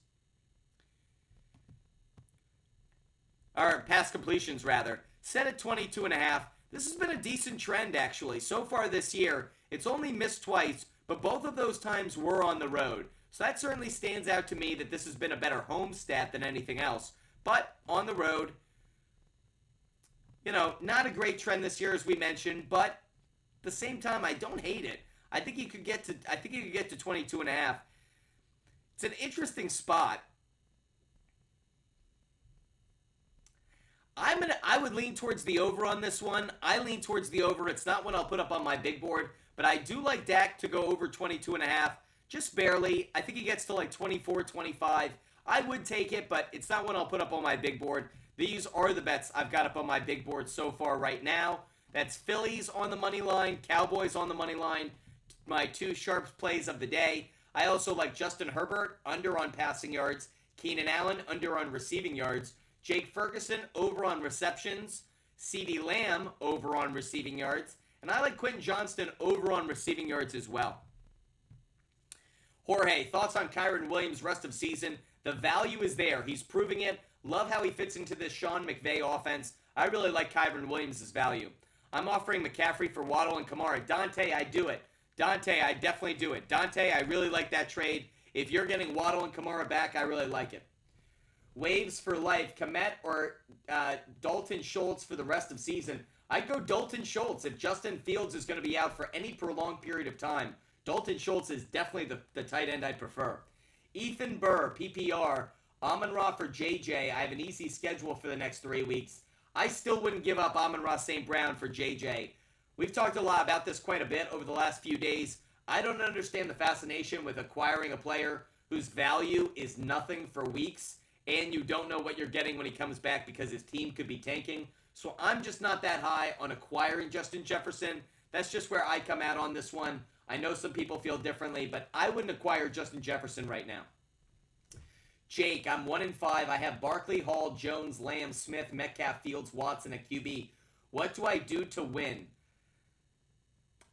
Or pass completions, rather. Set at 22.5. This has been a decent trend, actually. So far this year, it's only missed twice, but both of those times were on the road. So that certainly stands out to me that this has been a better home stat than anything else. But on the road, you know, not a great trend this year, as we mentioned, but at the same time, I don't hate it. I think he could get to 22.5. It's an interesting spot. I would lean towards the over on this one. I lean towards the over. It's not one I'll put up on my big board, but I do like Dak to go over 22.5, just barely. I think he gets to like 24, 25. I would take it, but it's not one I'll put up on my big board. These are the bets I've got up on my big board so far right now. That's Phillies on the money line, Cowboys on the money line, my two sharps plays of the day. I also like Justin Herbert, under on passing yards. Keenan Allen, under on receiving yards. Jake Ferguson, over on receptions. CeeDee Lamb, over on receiving yards. And I like Quentin Johnston, over on receiving yards as well. Jorge, thoughts on Kyren Williams rest of season? The value is there. He's proving it. Love how he fits into this Sean McVay offense. I really like Kyren Williams' value. I'm offering McCaffrey for Waddle and Kamara. Dante, I do it. Dante, I definitely do it. Dante, I really like that trade. If you're getting Waddle and Kamara back, I really like it. Waves for life, Kmet or Dalton Schultz for the rest of season. I'd go Dalton Schultz if Justin Fields is going to be out for any prolonged period of time. Dalton Schultz is definitely the tight end I prefer. Ethan Burr, PPR. Amon-Ra for JJ. I have an easy schedule for the next 3 weeks. I still wouldn't give up Amon-Ra St. Brown for JJ. We've talked a lot about this quite a bit over the last few days. I don't understand the fascination with acquiring a player whose value is nothing for weeks, and you don't know what you're getting when he comes back because his team could be tanking. So I'm just not that high on acquiring Justin Jefferson. That's just where I come out on this one. I know some people feel differently, but I wouldn't acquire Justin Jefferson right now. Jake, I'm 1-5. I have Barkley, Hall, Jones, Lamb, Smith, Metcalf, Fields, Watson at QB. What do I do to win?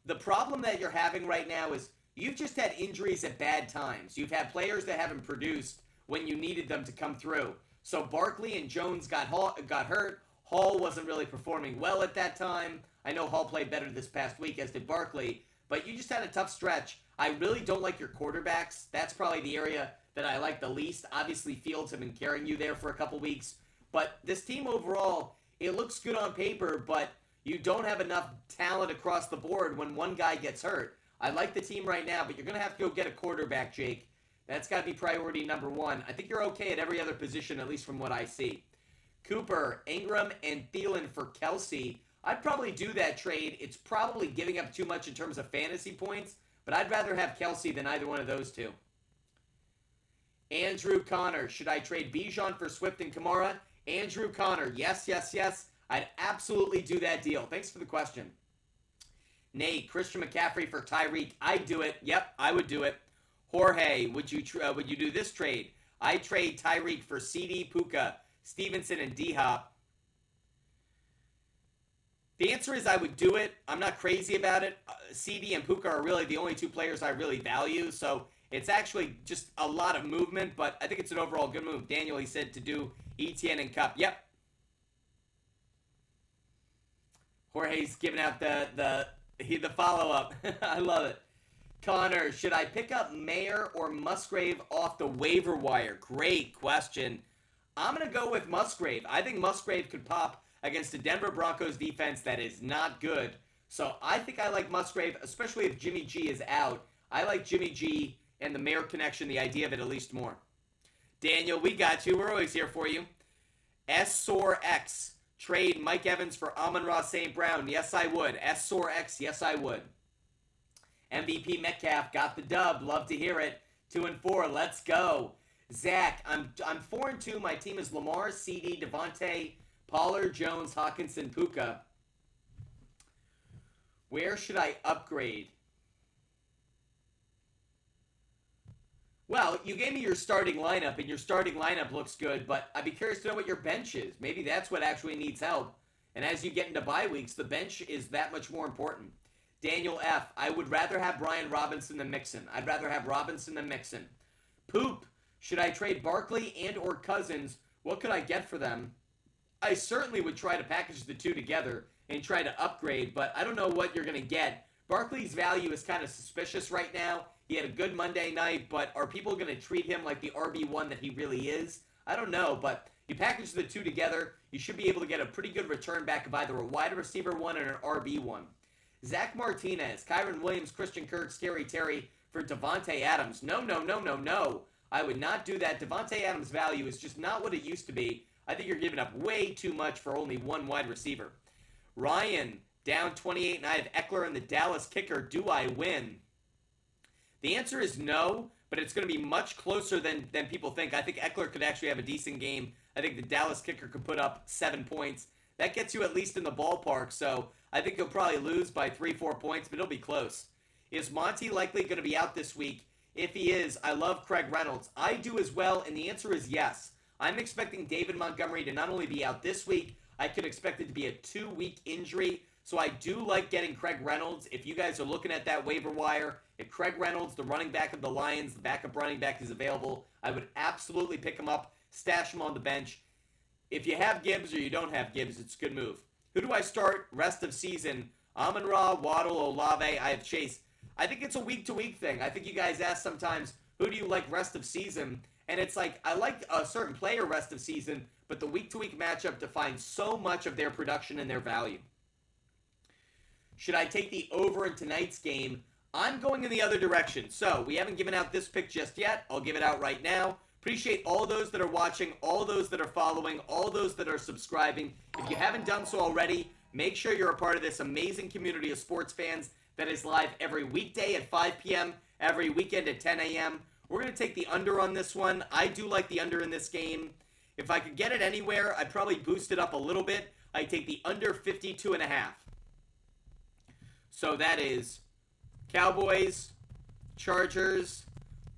The problem that you're having right now is you've just had injuries at bad times. You've had players that haven't produced when you needed them to come through. So Barkley and Jones got hurt. Hall wasn't really performing well at that time. I know Hall played better this past week, as did Barkley. But you just had a tough stretch. I really don't like your quarterbacks. That's probably the area that I like the least. Obviously, Fields have been carrying you there for a couple weeks. But this team overall, it looks good on paper, but you don't have enough talent across the board when one guy gets hurt. I like the team right now, but you're going to have to go get a quarterback, Jake. That's got to be priority number one. I think you're okay at every other position, at least from what I see. Cooper, Ingram, and Thielen for Kelsey. I'd probably do that trade. It's probably giving up too much in terms of fantasy points, but I'd rather have Kelsey than either one of those two. Andrew Connor, should I trade Bijan for Swift and Kamara? Andrew Connor, yes, yes, yes. I'd absolutely do that deal. Thanks for the question. Nate, Christian McCaffrey for Tyreek. I'd do it. Yep, I would do it. Jorge, would you do this trade? I trade Tyreek for CD, Puka, Stevenson, and D-Hop. The answer is I would do it. I'm not crazy about it. CD and Puka are really the only two players I really value, so it's actually just a lot of movement, but I think it's an overall good move. Daniel, he said to do ETN and Cup. Yep. Jorge's giving out the follow-up. I love it. Connor, should I pick up Mayer or Musgrave off the waiver wire? Great question. I'm going to go with Musgrave. I think Musgrave could pop against a Denver Broncos defense that is not good. So I think I like Musgrave, especially if Jimmy G is out. I like Jimmy G and the Mayer connection, the idea of it at least more. Daniel, we got you. We're always here for you. SORX. Trade Mike Evans for Amon-Ra St. Brown. Yes, I would. SORX. Yes, I would. MVP Metcalf got the dub. Love to hear it. 2-4. Let's go. Zach, I'm 4-2. My team is Lamar, CD, Devontae, Pollard, Jones, Hawkinson, Puka. Where should I upgrade? Well, you gave me your starting lineup, and your starting lineup looks good, but I'd be curious to know what your bench is. Maybe that's what actually needs help. And as you get into bye weeks, the bench is that much more important. Daniel F., I would rather have Brian Robinson than Mixon. I'd rather have Robinson than Mixon. Poop, should I trade Barkley and or Cousins? What could I get for them? I certainly would try to package the two together and try to upgrade, but I don't know what you're going to get. Barkley's value is kind of suspicious right now. He had a good Monday night, but are people going to treat him like the RB1 that he really is? I don't know, but you package the two together, you should be able to get a pretty good return back of either a wide receiver one and an RB1. Zach Martinez, Kyren Williams, Christian Kirk, Scary Terry for Devontae Adams. No. I would not do that. Devontae Adams' value is just not what it used to be. I think you're giving up way too much for only one wide receiver. Ryan, down 28, and I have Eckler and the Dallas kicker. Do I win? The answer is no, but it's going to be much closer than people think. I think Eckler could actually have a decent game. I think the Dallas kicker could put up 7 points. That gets you at least in the ballpark, so I think he'll probably lose by 3-4 points, but it'll be close. Is Monty likely going to be out this week? If he is, I love Craig Reynolds. I do as well, and the answer is yes. I'm expecting David Montgomery to not only be out this week, I could expect it to be a 2-week injury. So I do like getting Craig Reynolds. If you guys are looking at that waiver wire, if Craig Reynolds, the running back of the Lions, the backup running back, is available, I would absolutely pick him up, stash him on the bench. If you have Gibbs or you don't have Gibbs, it's a good move. Who do I start rest of season? Amon-Ra, Waddle, Olave, I have Chase. I think it's a week-to-week thing. I think you guys ask sometimes, who do you like rest of season? And it's like, I like a certain player rest of season, but the week-to-week matchup defines so much of their production and their value. Should I take the over in tonight's game? I'm going in the other direction. So, we haven't given out this pick just yet. I'll give it out right now. Appreciate all those that are watching, all those that are following, all those that are subscribing. If you haven't done so already, make sure you're a part of this amazing community of sports fans that is live every weekday at 5 p.m., every weekend at 10 a.m. We're going to take the under on this one. I do like the under in this game. If I could get it anywhere, I'd probably boost it up a little bit. I'd take the under 52.5. So that is Cowboys, Chargers,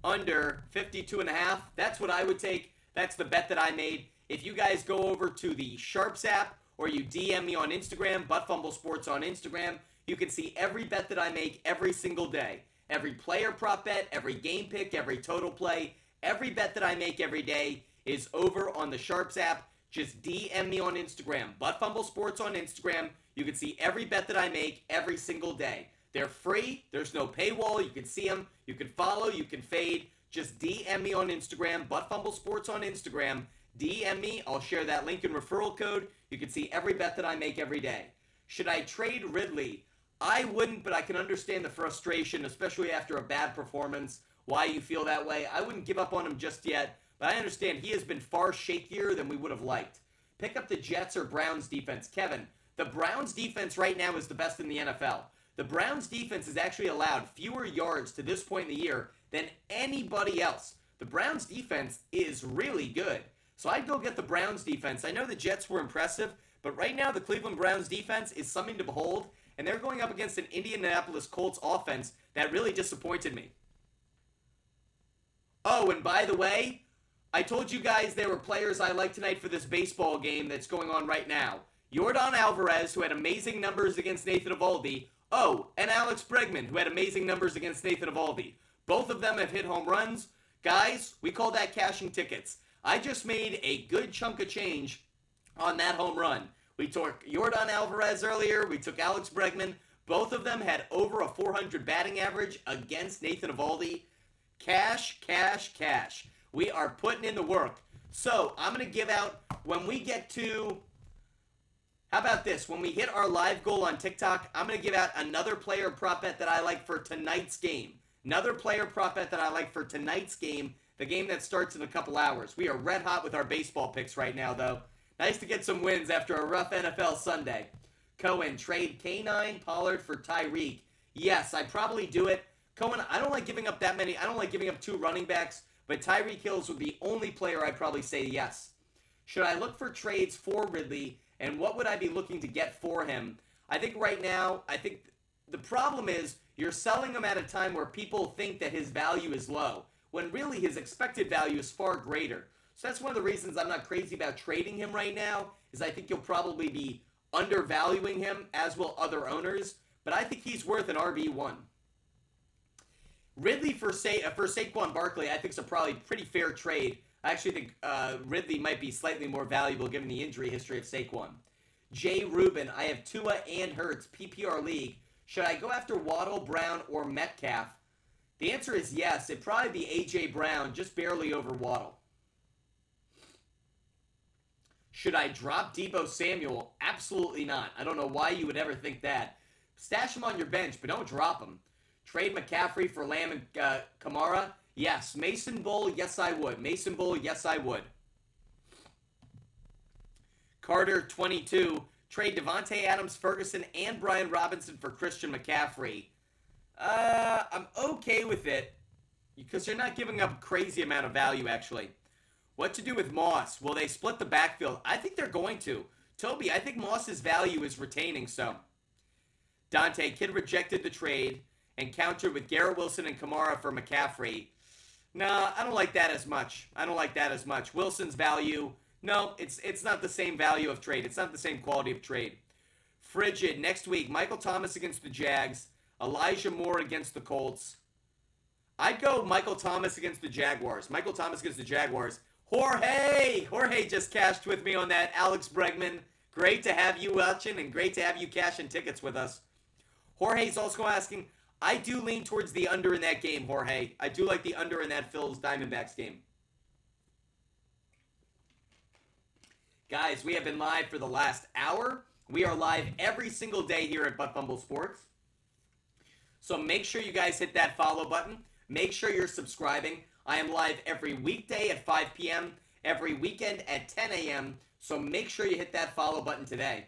under 52.5. That's what I would take. That's the bet that I made. If you guys go over to the SHARPZ app or you DM me on Instagram, Butt Sports on Instagram, you can see every bet that I make every single day. Every player prop bet, every game pick, every total play, every bet that I make every day is over on the SHARPZ app. Just DM me on Instagram, Butt Sports on Instagram. You can see every bet that I make every single day. They're free. There's no paywall. You can see them. You can follow. You can fade. Just DM me on Instagram, Butt Sports on Instagram. DM me. I'll share that link and referral code. You can see every bet that I make every day. Should I trade Ridley? I wouldn't, but I can understand the frustration, especially after a bad performance, why you feel that way. I wouldn't give up on him just yet, but I understand he has been far shakier than we would have liked. Pick up the Jets or Browns defense. Kevin, the Browns defense right now is the best in the NFL. The Browns defense has actually allowed fewer yards to this point in the year than anybody else. The Browns defense is really good. So I'd go get the Browns defense. I know the Jets were impressive, but right now the Cleveland Browns defense is something to behold, and they're going up against an Indianapolis Colts offense that really disappointed me. Oh, and by the way, I told you guys there were players I like tonight for this baseball game that's going on right now. Yordan Alvarez, who had amazing numbers against Nathan Eovaldi. Oh, and Alex Bregman, who had amazing numbers against Nathan Eovaldi. Both of them have hit home runs. Guys, we call that cashing tickets. I just made a good chunk of change on that home run. We took Yordan Alvarez earlier. We took Alex Bregman. Both of them had over a 400 batting average against Nathan Eovaldi. Cash, cash, cash. We are putting in the work. So I'm going to give out when we get to... How about this? When we hit our live goal on TikTok, I'm going to give out another player prop bet that I like for tonight's game. Another player prop bet that I like for tonight's game, the game that starts in a couple hours. We are red hot with our baseball picks right now, though. Nice to get some wins after a rough NFL Sunday. Cohen, trade K9 Pollard for Tyreek. Yes, I'd probably do it. Cohen, I don't like giving up that many. I don't like giving up 2 running backs, but Tyreek Hills would be the only player I'd probably say yes. Should I look for trades for Ridley, and what would I be looking to get for him? I think right now, the problem is you're selling him at a time where people think that his value is low, when really his expected value is far greater. So that's one of the reasons I'm not crazy about trading him right now, is I think you'll probably be undervaluing him, as will other owners, but I think he's worth an RB1. Ridley for Saquon Barkley, I think is a probably pretty fair trade. I actually think Ridley might be slightly more valuable given the injury history of Saquon. Jay Rubin, I have Tua and Hurts, PPR league. Should I go after Waddle, Brown, or Metcalf? The answer is yes. It'd probably be A.J. Brown, just barely over Waddle. Should I drop Deebo Samuel? Absolutely not. I don't know why you would ever think that. Stash him on your bench, but don't drop him. Trade McCaffrey for Lamb and Kamara? Yes. Mason Bull? Yes, I would. Mason Bull? Yes, I would. Carter, 22. Trade Devontae Adams, Ferguson, and Brian Robinson for Christian McCaffrey. I'm okay with it because you're not giving up a crazy amount of value, actually. What to do with Moss? Will they split the backfield? I think they're going to. Toby, I think Moss's value is retaining, so. Dante, Kid rejected the trade. and countered with Garrett Wilson and Kamara for McCaffrey. No, I don't like that as much. Wilson's value, no, it's not the same value of trade. It's not the same quality of trade. Frigid, next week, Michael Thomas against the Jags, Elijah Moore against the Colts. I'd go Michael Thomas against the Jaguars. Jorge just cashed with me on that. Alex Bregman, great to have you watching and great to have you cashing tickets with us. Jorge's also asking, I do lean towards the under in that game, Jorge. I do like the under in that Phil's Diamondbacks game. Guys, we have been live for the last hour. We are live every single day here at Butt Fumble Sports. So make sure you guys hit that follow button. Make sure you're subscribing. I am live every weekday at 5 p.m., every weekend at 10 a.m., so make sure you hit that follow button today.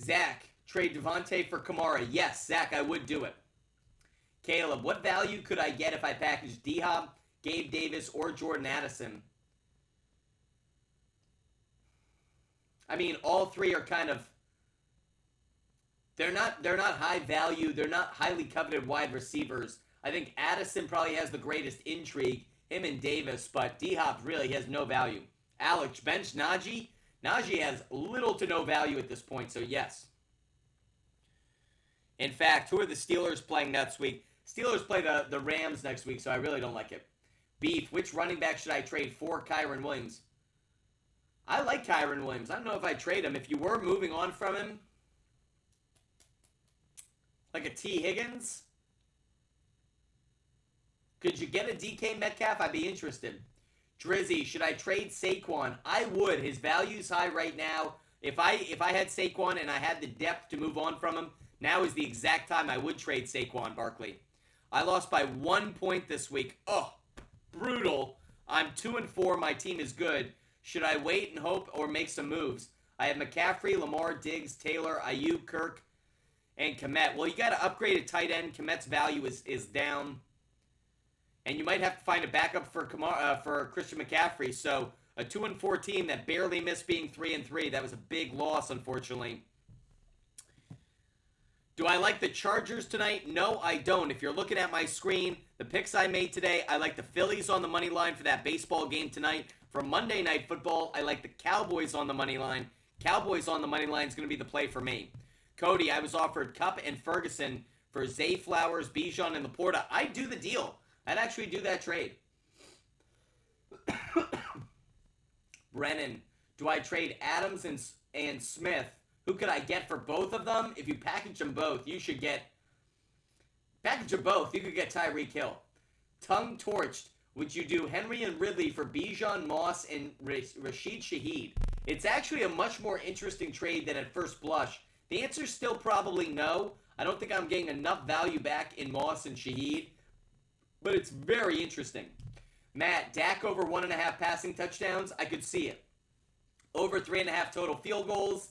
Zach, trade Devontae for Kamara. Yes, Zach, I would do it. Caleb, what value could I get if I package D-Hop, Gabe Davis, or Jordan Addison? I mean, all three are kind of, they're not high value. They're not highly coveted wide receivers. I think Addison probably has the greatest intrigue, him and Davis, but D-Hop really has no value. Alex, bench Najee. Najee has little to no value at this point, so yes. In fact, who are the Steelers playing next week? Steelers play the Rams next week, so I really don't like it. Beef, which running back should I trade for Kyren Williams? I like Kyren Williams. I don't know if I trade him. If you were moving on from him, like a T. Higgins, could you get a DK Metcalf? I'd be interested. Drizzy, should I trade Saquon? I would. His value's high right now. If I had Saquon and I had the depth to move on from him, now is the exact time I would trade Saquon Barkley. I lost by 1 point this week. Oh, brutal. I'm 2-4. My team is good. Should I wait and hope or make some moves? I have McCaffrey, Lamar, Diggs, Taylor, Ayuk, Kirk, and Kmet. Well, you got to upgrade a tight end. Kmet's value is down. And you might have to find a backup for Christian McCaffrey. So a 2-4 team that barely missed being 3-3. That was a big loss, unfortunately. Do I like the Chargers tonight? No, I don't. If you're looking at my screen, the picks I made today, I like the Phillies on the money line for that baseball game tonight. For Monday Night Football, I like the Cowboys on the money line. Cowboys on the money line is going to be the play for me. Cody, I was offered Kupp and Ferguson for Zay Flowers, Bijan, and Laporta. I'd do the deal. I'd actually do that trade. Brennan, do I trade Adams and Smith? Who could I get for both of them? If you package them both, you should get... Package them both, you could get Tyreek Hill. Tongue torched. Would you do Henry and Ridley for Bijan, Moss, and Rashid Shaheed? It's actually a much more interesting trade than at first blush. The answer's still probably no. I don't think I'm getting enough value back in Moss and Shaheed. But it's very interesting. Matt, Dak over 1.5 passing touchdowns. I could see it. Over 3.5 total field goals.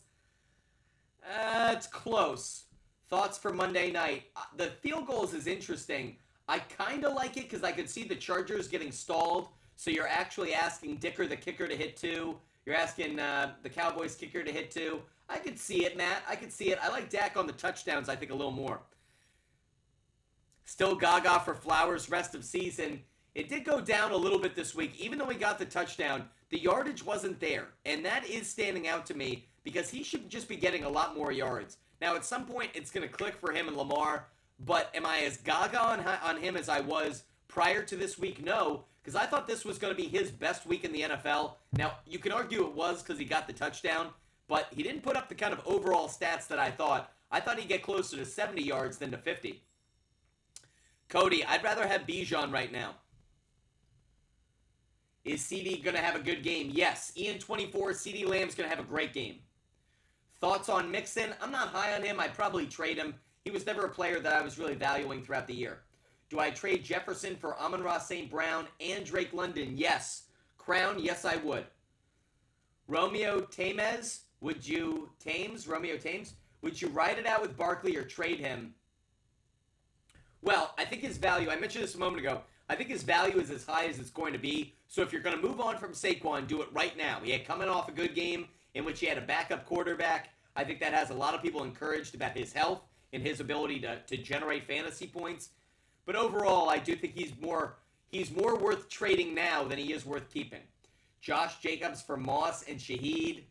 It's close. Thoughts for Monday night. The field goals is interesting. I kind of like it because I could see the Chargers getting stalled. So you're actually asking Dicker, the kicker, to hit 2. You're asking the Cowboys kicker to hit 2. I could see it, Matt. I could see it. I like Dak on the touchdowns, I think, a little more. Still gaga for Flowers rest of season. It did go down a little bit this week. Even though he got the touchdown, the yardage wasn't there. And that is standing out to me because he should just be getting a lot more yards. Now, at some point, it's going to click for him and Lamar. But am I as gaga on him as I was prior to this week? No, because I thought this was going to be his best week in the NFL. Now, you can argue it was because he got the touchdown, but he didn't put up the kind of overall stats that I thought. I thought he'd get closer to 70 yards than to 50. Cody, I'd rather have Bijan right now. Is CD going to have a good game? Yes. Ian24, CD Lamb's going to have a great game. Thoughts on Mixon? I'm not high on him. I'd probably trade him. He was never a player that I was really valuing throughout the year. Do I trade Jefferson for Amon-Ra St. Brown and Drake London? Yes. Crown? Yes, I would. Romeo Thames? Would you ride it out with Barkley or trade him? Well, I think his value, I mentioned this a moment ago, I think his value is as high as it's going to be. So if you're going to move on from Saquon, do it right now. He had coming off a good game in which he had a backup quarterback. I think that has a lot of people encouraged about his health. in his ability to generate fantasy points. But overall, I do think he's more worth trading now than he is worth keeping. Josh Jacobs for Moss and Shaheed.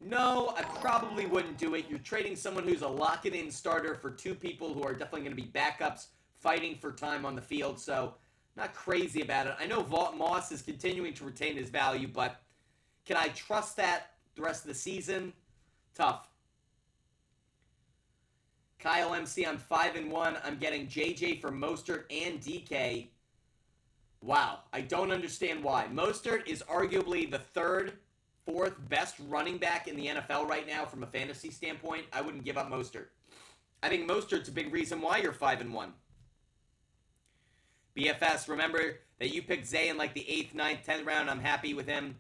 No, I probably wouldn't do it. You're trading someone who's a lock-it-in starter for two people who are definitely going to be backups fighting for time on the field, so not crazy about it. I know Moss is continuing to retain his value, but can I trust that the rest of the season? Tough. Kyle MC, I'm 5-1. I'm getting JJ for Mostert and DK. Wow, I don't understand why. Mostert is arguably the third, fourth best running back in the NFL right now from a fantasy standpoint. I wouldn't give up Mostert. I think Mostert's a big reason why you're 5-1. BFS, remember that you picked Zay in like the 8th, 9th, 10th round. I'm happy with him.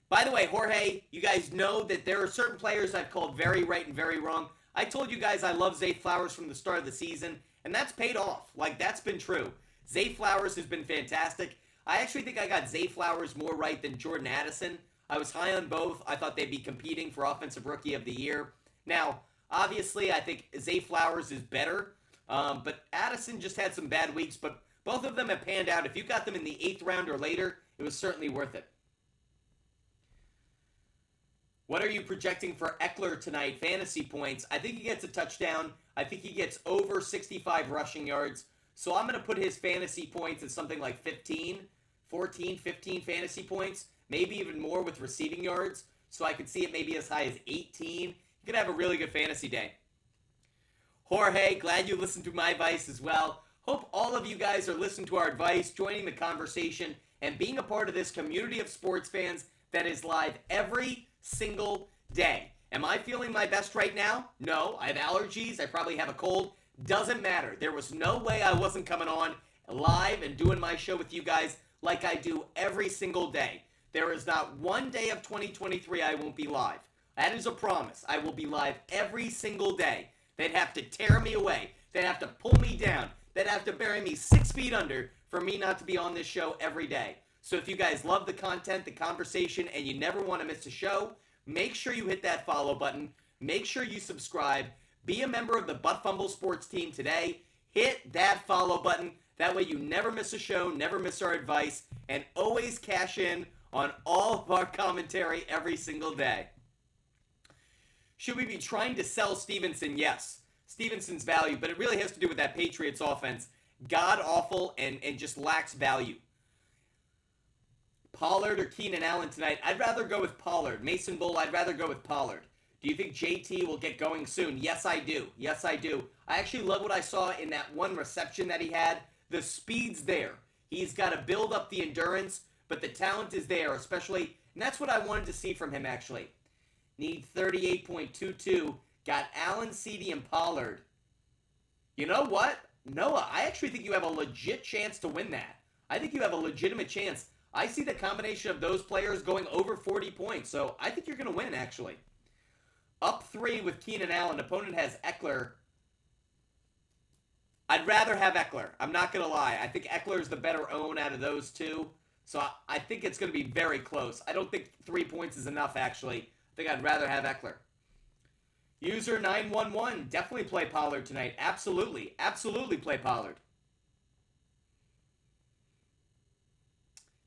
By the way, Jorge, you guys know that there are certain players I've called very right and very wrong. I told you guys I love Zay Flowers from the start of the season, and that's paid off. Like, that's been true. Zay Flowers has been fantastic. I actually think I got Zay Flowers more right than Jordan Addison. I was high on both. I thought they'd be competing for Offensive Rookie of the Year. Now, obviously, I think Zay Flowers is better, but Addison just had some bad weeks, but both of them have panned out. If you got them in the 8th round or later, it was certainly worth it. What are you projecting for Eckler tonight? Fantasy points. I think he gets a touchdown. I think he gets over 65 rushing yards. So I'm going to put his fantasy points at something like 15 fantasy points. Maybe even more with receiving yards. So I could see it maybe as high as 18. You could have a really good fantasy day. Jorge, glad you listened to my advice as well. Hope all of you guys are listening to our advice, joining the conversation, and being a part of this community of sports fans that is live every single day. Am I feeling my best right now? No. I have allergies. I probably have a cold. Doesn't matter. There was no way I wasn't coming on live and doing my show with you guys like I do every single day. There is not one day of 2023 I won't be live. That is a promise. I will be live every single day. They'd have to tear me away. They'd have to pull me down. They'd have to bury me 6 feet under for me not to be on this show every day. So if you guys love the content, the conversation, and you never want to miss a show, make sure you hit that follow button. Make sure you subscribe. Be a member of the Butt Fumble Sports team today. Hit that follow button. That way you never miss a show, never miss our advice, and always cash in on all of our commentary every single day. Should we be trying to sell Stevenson? Yes. Stevenson's value, but it really has to do with that Patriots offense. God awful and just lacks value. Pollard or Keenan Allen tonight? I'd rather go with Pollard. Mason Bull, I'd rather go with Pollard. Do you think JT will get going soon? Yes, I do. Yes, I do. I actually love what I saw in that one reception that he had. The speed's there. He's got to build up the endurance, but the talent is there, especially, and that's what I wanted to see from him, actually. Need 38.22. Got Allen, CD, and Pollard. You know what? Noah, I actually think you have a legit chance to win that. I think you have a legitimate chance. I see the combination of those players going over 40 points, so I think you're going to win, actually. Up 3 with Keenan Allen. Opponent has Eckler. I'd rather have Eckler. I'm not going to lie. I think Eckler is the better own out of those two, so I think it's going to be very close. I don't think 3 points is enough, actually. I think I'd rather have Eckler. User 911, definitely play Pollard tonight. Absolutely. Absolutely play Pollard.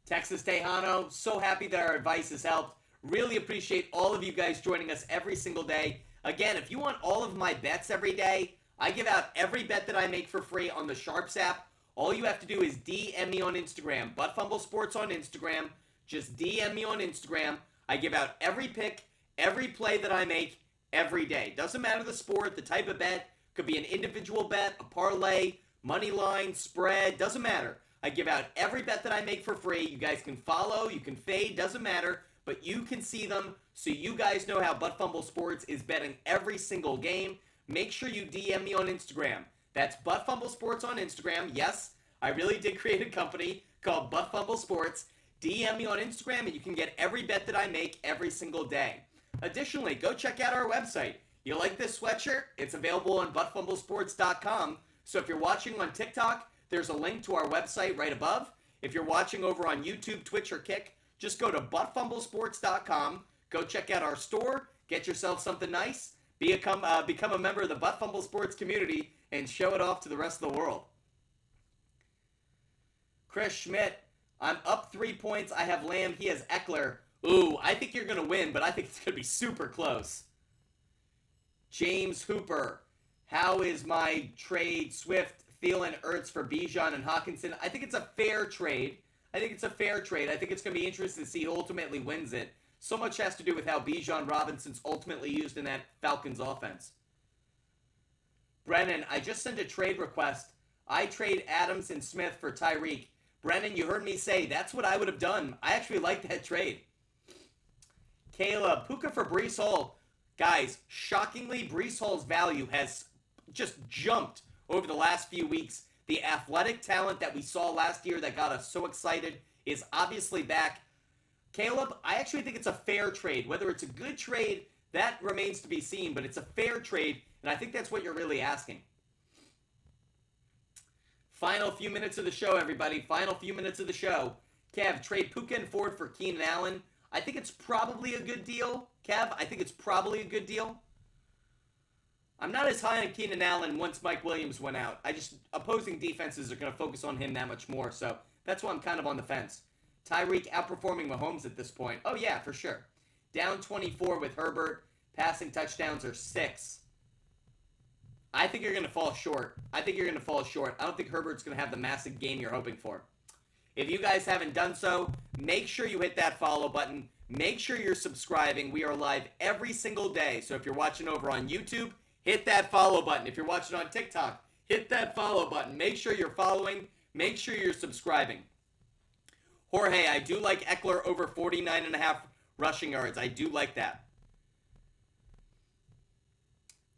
Texas Tejano, so happy that our advice has helped. Really appreciate all of you guys joining us every single day. Again, if you want all of my bets every day, I give out every bet that I make for free on the SHARPZ app. All you have to do is DM me on Instagram. Butt Fumble Sports on Instagram. Just DM me on Instagram. I give out every pick, every play that I make every day. Doesn't matter the sport, the type of bet. Could be an individual bet, a parlay, money line, spread. Doesn't matter. I give out every bet that I make for free. You guys can follow, you can fade, doesn't matter. But you can see them so you guys know how Butt Fumble Sports is betting every single game. Make sure you DM me on Instagram. That's Butt Fumble Sports on Instagram. Yes, I really did create a company called Butt Fumble Sports. DM me on Instagram and you can get every bet that I make every single day. Additionally, go check out our website. You like this sweatshirt? It's available on buttfumblesports.com. So if you're watching on TikTok, there's a link to our website right above. If you're watching over on YouTube, Twitch, or Kick, just go to buttfumblesports.com. Go check out our store. Get yourself something nice. become a member of the Butt Fumble Sports community and show it off to the rest of the world. Chris Schmidt, I'm up 3 points. I have Lamb. He has Eckler. Ooh, I think you're going to win, but I think it's going to be super close. James Hooper, how is my trade? Swift, Thielen, Ertz for Bijan and Hawkinson. I think it's a fair trade. I think it's going to be interesting to see who ultimately wins it. So much has to do with how Bijan Robinson's ultimately used in that Falcons offense. Brennan, I just sent a trade request. I trade Adams and Smith for Tyreek. Brennan, you heard me say that's what I would have done. I actually like that trade. Caleb, Puka for Breece Hall. Guys, shockingly, Breece Hall's value has just jumped over the last few weeks. The athletic talent that we saw last year that got us so excited is obviously back. Caleb, I actually think it's a fair trade. Whether it's a good trade, that remains to be seen, but it's a fair trade, and I think that's what you're really asking. Final few minutes of the show, everybody. Final few minutes of the show. Kev, trade Puka and Ford for Keenan Allen. I think it's probably a good deal. Kev, I think it's probably a good deal. I'm not as high on Keenan Allen once Mike Williams went out. Opposing defenses are going to focus on him that much more, so that's why I'm kind of on the fence. Tyreek outperforming Mahomes at this point. Oh, yeah, for sure. Down 24 with Herbert. Passing touchdowns are 6. I think you're going to fall short. I don't think Herbert's going to have the massive game you're hoping for. If you guys haven't done so, make sure you hit that follow button. Make sure you're subscribing. We are live every single day. So if you're watching over on YouTube, hit that follow button. If you're watching on TikTok, hit that follow button. Make sure you're following. Make sure you're subscribing. Jorge, I do like Eckler over 49.5 rushing yards. I do like that.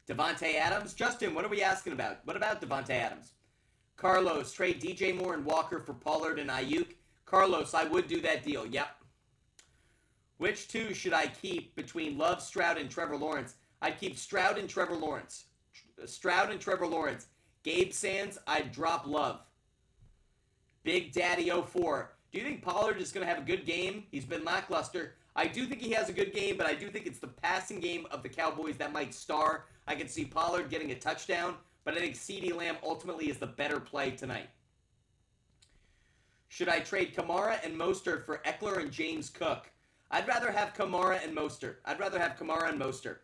Devontae Adams. Justin, what are we asking about? What about Devontae Adams? Carlos, trade DJ Moore and Walker for Pollard and Ayuk. Carlos, I would do that deal. Yep. Which two should I keep between Love, Stroud, and Trevor Lawrence? I'd keep Stroud and Trevor Lawrence. Gabe Sands, I'd drop Love. Big Daddy 04. Do you think Pollard is going to have a good game? He's been lackluster. I do think he has a good game, but I do think it's the passing game of the Cowboys that might star. I can see Pollard getting a touchdown, but I think CeeDee Lamb ultimately is the better play tonight. Should I trade Kamara and Mostert for Eckler and James Cook? I'd rather have Kamara and Mostert.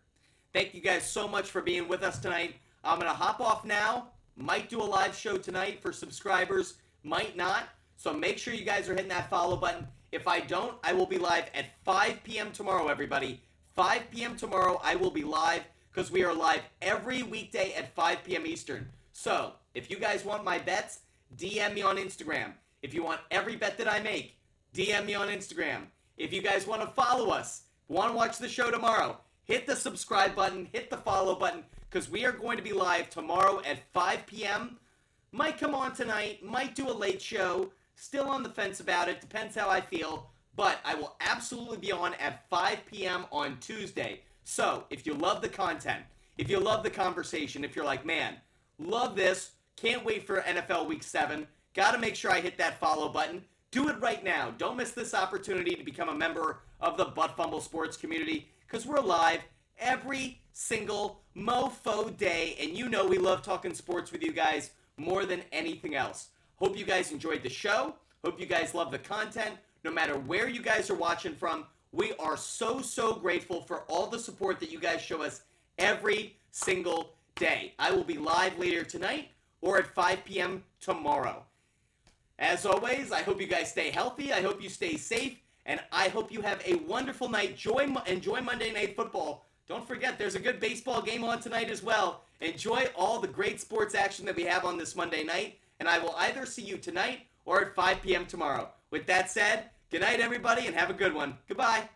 Thank you guys so much for being with us tonight. I'm going to hop off now. Might do a live show tonight for subscribers. Might not. So make sure you guys are hitting that follow button. If I don't, I will be live at 5 p.m. tomorrow, everybody. 5 p.m. tomorrow, I will be live because we are live every weekday at 5 p.m. Eastern. So if you guys want my bets, DM me on Instagram. If you want every bet that I make, DM me on Instagram. If you guys want to follow us, want to watch the show tomorrow, hit the subscribe button, hit the follow button, because we are going to be live tomorrow at 5 p.m. Might come on tonight, might do a late show. Still on the fence about it, depends how I feel. But I will absolutely be on at 5 p.m. on Tuesday. So, if you love the content, if you love the conversation, if you're like, man, love this, can't wait for NFL Week 7, gotta make sure I hit that follow button. Do it right now. Don't miss this opportunity to become a member of the Butt Fumble Sports community, because we're live every single mofo day, and you know we love talking sports with you guys more than anything else. Hope you guys enjoyed the show. Hope you guys love the content. No matter where you guys are watching from, we are so grateful for all the support that you guys show us every single day. I will be live later tonight or at 5 p.m. tomorrow. As always, I hope you guys stay healthy. I hope you stay safe. And I hope you have a wonderful night. Enjoy Monday Night Football. Don't forget, there's a good baseball game on tonight as well. Enjoy all the great sports action that we have on this Monday night. And I will either see you tonight or at 5 p.m. tomorrow. With that said, good night, everybody, and have a good one. Goodbye.